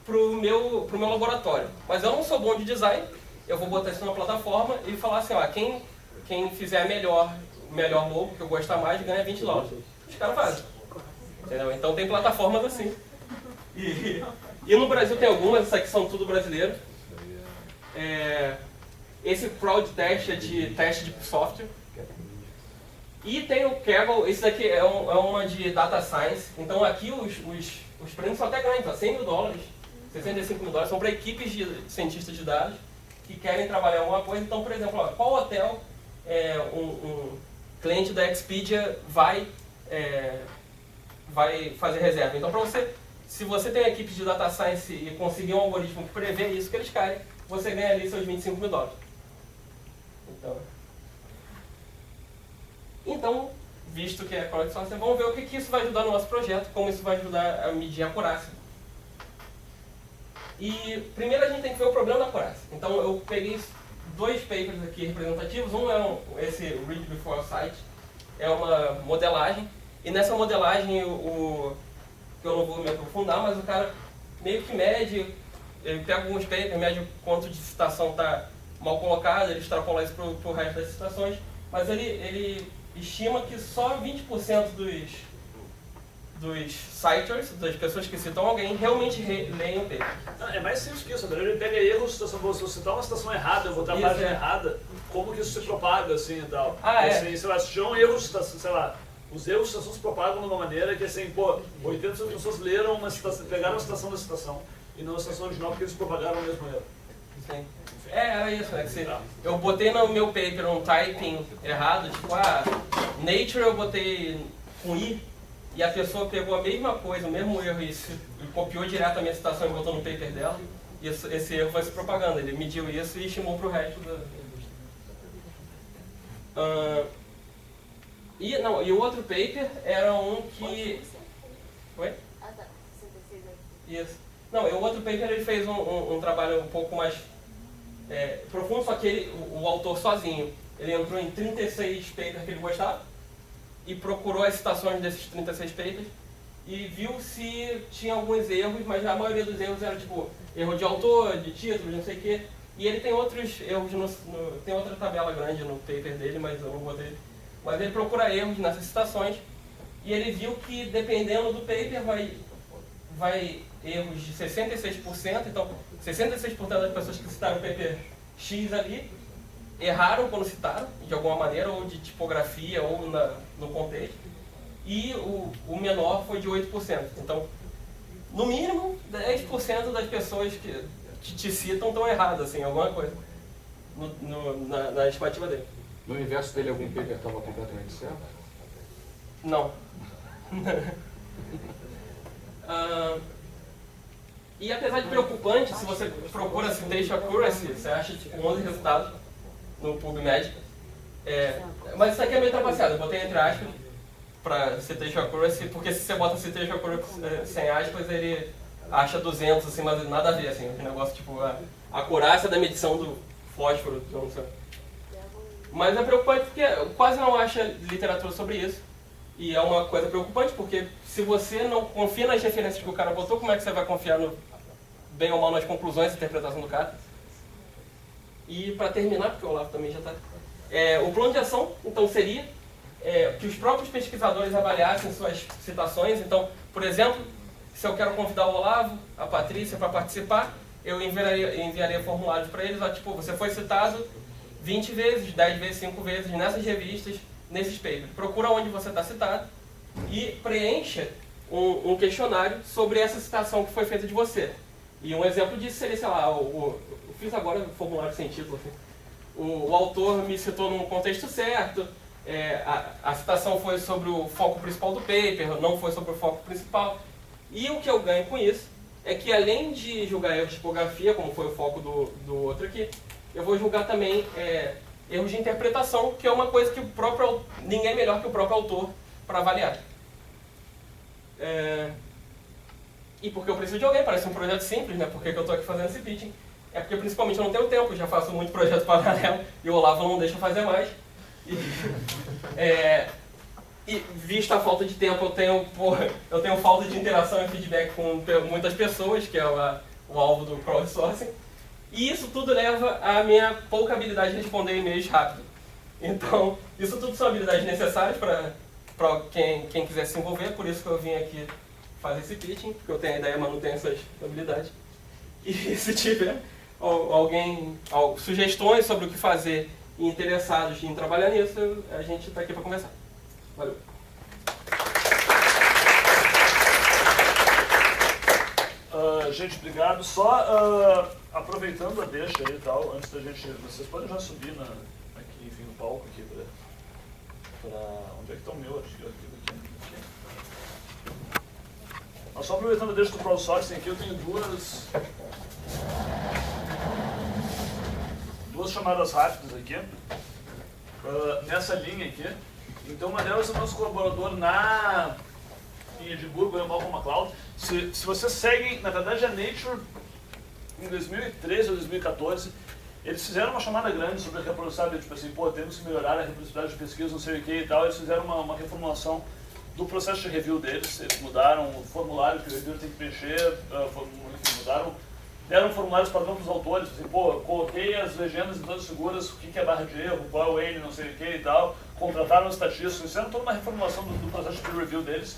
pro meu laboratório, mas eu não sou bom de design, eu vou botar isso numa plataforma e falar assim, quem fizer o melhor logo, que eu gostar mais, ganha $20. Os caras fazem. Entendeu? Então tem plataformas assim. E no Brasil tem algumas, essas aqui são tudo brasileiro. Esse Crowd Test é de teste de software. E tem o Kaggle, esse daqui é uma de Data Science. Então aqui os prêmios são até grandes, $100 mil, $65 mil, são para equipes de cientistas de dados que querem trabalhar alguma coisa. Então, por exemplo, ó, qual hotel um cliente da Expedia vai fazer reserva? Então, se você tem equipes de Data Science e conseguir um algoritmo que prevê isso que eles querem, você ganha ali seus $25 mil. Então, visto que é crowdsourcing, vamos ver o que isso vai ajudar no nosso projeto, como isso vai ajudar a medir a acurácia. E primeiro a gente tem que ver o problema da acurácia. Então eu peguei 2 papers aqui representativos. Um é esse Read Before Cite, é uma modelagem. E nessa modelagem, que eu não vou me aprofundar, mas o cara meio que mede, ele pega alguns papers, mede o quanto de citação está mal colocado, ele extrapola isso para o resto das citações, mas ele estima que só 20% dos citers, das pessoas que citam alguém, realmente leem o paper. Não, é mais simples que isso, ele pega erros de citação. Se eu citar uma citação errada, eu botar a página errada, como que isso se propaga assim e tal. Assim, sei lá, se tiver um erro de citação, sei lá, os erros de citação se propagam de uma maneira que assim, 80% das pessoas leram uma citação, pegaram a citação da citação e não a citação original porque eles propagaram o mesmo erro. Sim. Era isso, né? Eu botei no meu paper um typing errado, tipo, nature eu botei com I, e a pessoa pegou a mesma coisa, o mesmo erro e copiou direto a minha citação e botou no paper dela, e esse erro vai se propagando. Ele mediu isso e estimou para o resto e o outro paper era um que... Oi? Ah, tá. 66 aí. Isso. Não, o outro paper ele fez um trabalho um pouco mais profundo, só que o autor sozinho, ele entrou em 36 papers que ele gostava e procurou as citações desses 36 papers e viu se tinha alguns erros, mas a maioria dos erros era tipo erro de autor, de título, não sei o quê. E ele tem outros erros, tem outra tabela grande no paper dele, mas eu não vou dele. Mas ele procura erros nessas citações e ele viu que dependendo do paper vai erros de 66%, então 66% das pessoas que citaram o paper X ali erraram quando citaram, de alguma maneira, ou de tipografia, ou no contexto, e o menor foi de 8%. Então, no mínimo, 10% das pessoas que te citam estão erradas, assim, alguma coisa, na estimativa dele. No universo dele, algum paper estava completamente certo? Não. E apesar de preocupante, se você procura citation accuracy, você acha tipo 11 resultados no PubMed. Mas isso aqui é meio trapaceado, eu botei entre aspas para citation accuracy, porque se você bota citation accuracy sem aspas, ele acha 200, assim, mas nada a ver, assim, aquele negócio tipo a acurácia da medição do fósforo, não sei. Mas é preocupante porque quase não acha literatura sobre isso. E é uma coisa preocupante porque se você não confia nas referências que o cara botou, como é que você vai confiar bem ou mal nas conclusões e interpretação do cara? E para terminar, porque o Olavo também já está... o plano de ação, então, seria que os próprios pesquisadores avaliassem suas citações. Então, por exemplo, se eu quero convidar o Olavo, a Patrícia para participar, eu enviaria formulários para eles, tipo, você foi citado 20 vezes, 10 vezes, 5 vezes nessas revistas, nesses papers. Procura onde você está citado e preencha um questionário sobre essa citação que foi feita de você. E um exemplo disso seria, sei lá, eu fiz agora um formulário sem título. Assim. O autor me citou num contexto certo, a citação foi sobre o foco principal do paper, não foi sobre o foco principal. E o que eu ganho com isso é que, além de julgar erros de tipografia, como foi o foco do outro aqui, eu vou julgar também erros de interpretação, que é uma coisa que ninguém é melhor que o próprio autor para avaliar. E porque eu preciso de alguém, parece um projeto simples, né? Por que eu estou aqui fazendo esse pitching? É porque principalmente eu não tenho tempo, eu já faço muito projeto paralelo e o Olavo não deixa eu fazer mais. E vista a falta de tempo, eu tenho falta de interação e feedback com muitas pessoas, que é o alvo do crowdsourcing. E isso tudo leva à minha pouca habilidade de responder e-mails rápido. Então, isso tudo são habilidades necessárias para quem quiser se envolver, por isso que eu vim aqui fazer esse pitching, porque eu tenho a ideia, mas não tenho essas habilidades. E se tiver alguém, sugestões sobre o que fazer e interessados em trabalhar nisso, a gente está aqui para conversar. Valeu. Gente, obrigado. Só aproveitando a deixa aí e tal, antes da gente... Vocês podem já subir aqui, enfim, no palco aqui para onde é que está o meu arquivo aqui? Mas só aproveitando a deixa do crowdsourcing aqui, eu tenho duas chamadas rápidas aqui, nessa linha aqui. Então, uma delas é o nosso colaborador na linha de Google, o Malcolm McLeod. Se vocês seguem, na verdade, a Nature, em 2013 ou 2014, eles fizeram uma chamada grande sobre a reprodução, tipo assim, pô, temos que melhorar a reproduzibilidade de pesquisa, não sei o que e tal. Eles fizeram uma reformulação do processo de review deles, eles mudaram o formulário que o reviewer tem que preencher, deram formulários padrão para os autores, assim, pô, coloquei as legendas em todas seguras, o que é barra de erro, qual é o N, não sei o que e tal, contrataram os estatísticos, fizeram toda uma reformulação do processo de peer review deles.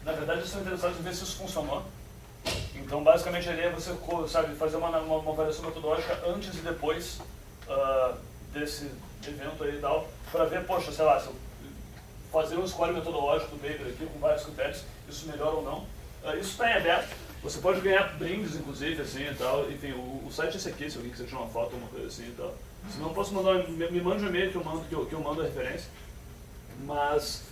Na verdade, eles são interessados em ver se isso funcionou. Então, basicamente, a ideia é você, sabe, fazer uma avaliação metodológica antes e depois desse evento aí e tal, para ver, poxa, sei lá, se eu fazer um score metodológico do paper aqui com vários critérios, isso melhora ou não. Isso está em aberto. Você pode ganhar brindes, inclusive, assim e tal. Enfim, o site é esse aqui, se alguém quiser tirar uma foto ou uma coisa assim e tal. Se não, posso mandar, me mande um e-mail que eu mando a referência. Mas,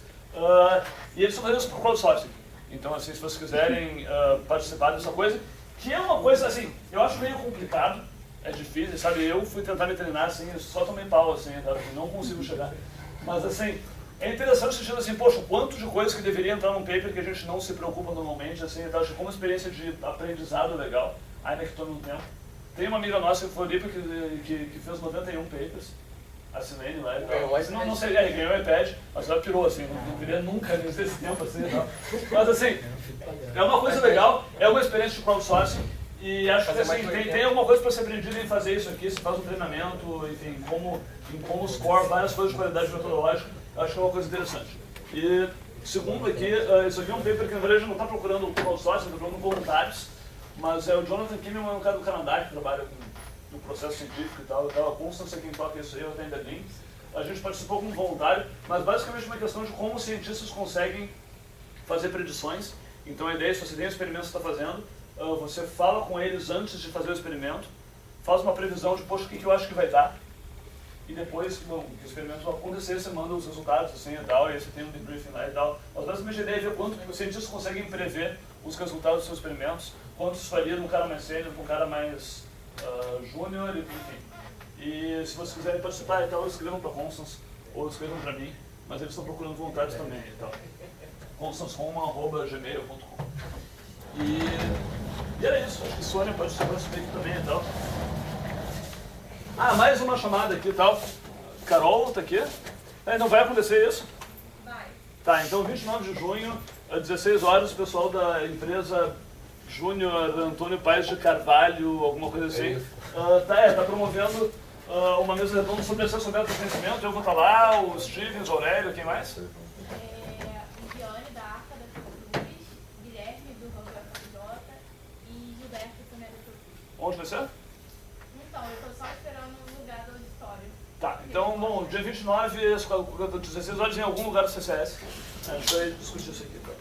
e eles são fazendo isso por crowdsourcing. Então, assim, se vocês quiserem participar dessa coisa, que é uma coisa, assim, eu acho meio complicado, é difícil, sabe? Eu fui tentar me treinar, assim, só tomei pau, assim, tá? Não consigo chegar. Mas, assim, é interessante o sentido assim, poxa, quanto de coisas que deveria entrar num paper que a gente não se preocupa normalmente, assim, tá? Acho que como experiência de aprendizado legal, ainda que tome um tempo. Tem uma amiga nossa que foi ali que fez 91 papers, a Silene lá e tal. Não sei, ganhou o iPad, mas ela pirou, assim, não queria nunca nesse tempo, assim, e tal. Mas, assim, é uma coisa legal, é uma experiência de crowdsourcing, e acho que, assim, tem alguma coisa para ser aprendido em fazer isso aqui, você faz um treinamento, enfim, como score, várias coisas de qualidade metodológica. Acho que é uma coisa interessante. E, segundo aqui, isso aqui é um paper que, na verdade, não está procurando crowdsourcing, está procurando voluntários, mas é o Jonathan Kimmel, é um cara do Canadá que trabalha no processo científico e tal. A Constance é quem toca isso aí, eu tenho Berlim. A gente participou como voluntário, mas basicamente é uma questão de como os cientistas conseguem fazer predições. Então, a ideia é, se você tem um experimento que você está fazendo, você fala com eles antes de fazer o experimento, faz uma previsão de, poxa, o que eu acho que vai dar. E depois que o experimento vai acontecer, você manda os resultados assim e tal, e aí você tem um debriefing lá e tal. Mas basicamente a ideia é ver quanto que os cientistas conseguem prever os resultados dos seus experimentos, quanto isso varia num cara mais sênior, num cara mais júnior, enfim. E se vocês quiserem participar e tal, escrevam para Constance ou escrevam para mim, mas eles estão procurando voluntários também e tal. constancehoma@gmail.com. E era isso, acho que Sônia pode subir aqui também e tal. Mais uma chamada aqui e tal. Carol, tá aqui? Não vai acontecer isso? Vai. Tá, então 29 de junho, às 16 horas, o pessoal da empresa Júnior Antônio Paes de Carvalho, alguma coisa assim, tá promovendo uma mesa redonda sobre acesso aberto ao conhecimento. Eu vou estar lá, o Stevens, o Aurélio, quem mais? O Viane da Arca da Cruz, Guilherme do Ramo FJ e Gilberto também da Cruz. Onde vai ser? Então, eu estou só esperando o lugar do auditório. Tá, então, bom, dia 29, às 16 horas, em algum lugar do CCS, a gente vai discutir isso aqui, tá?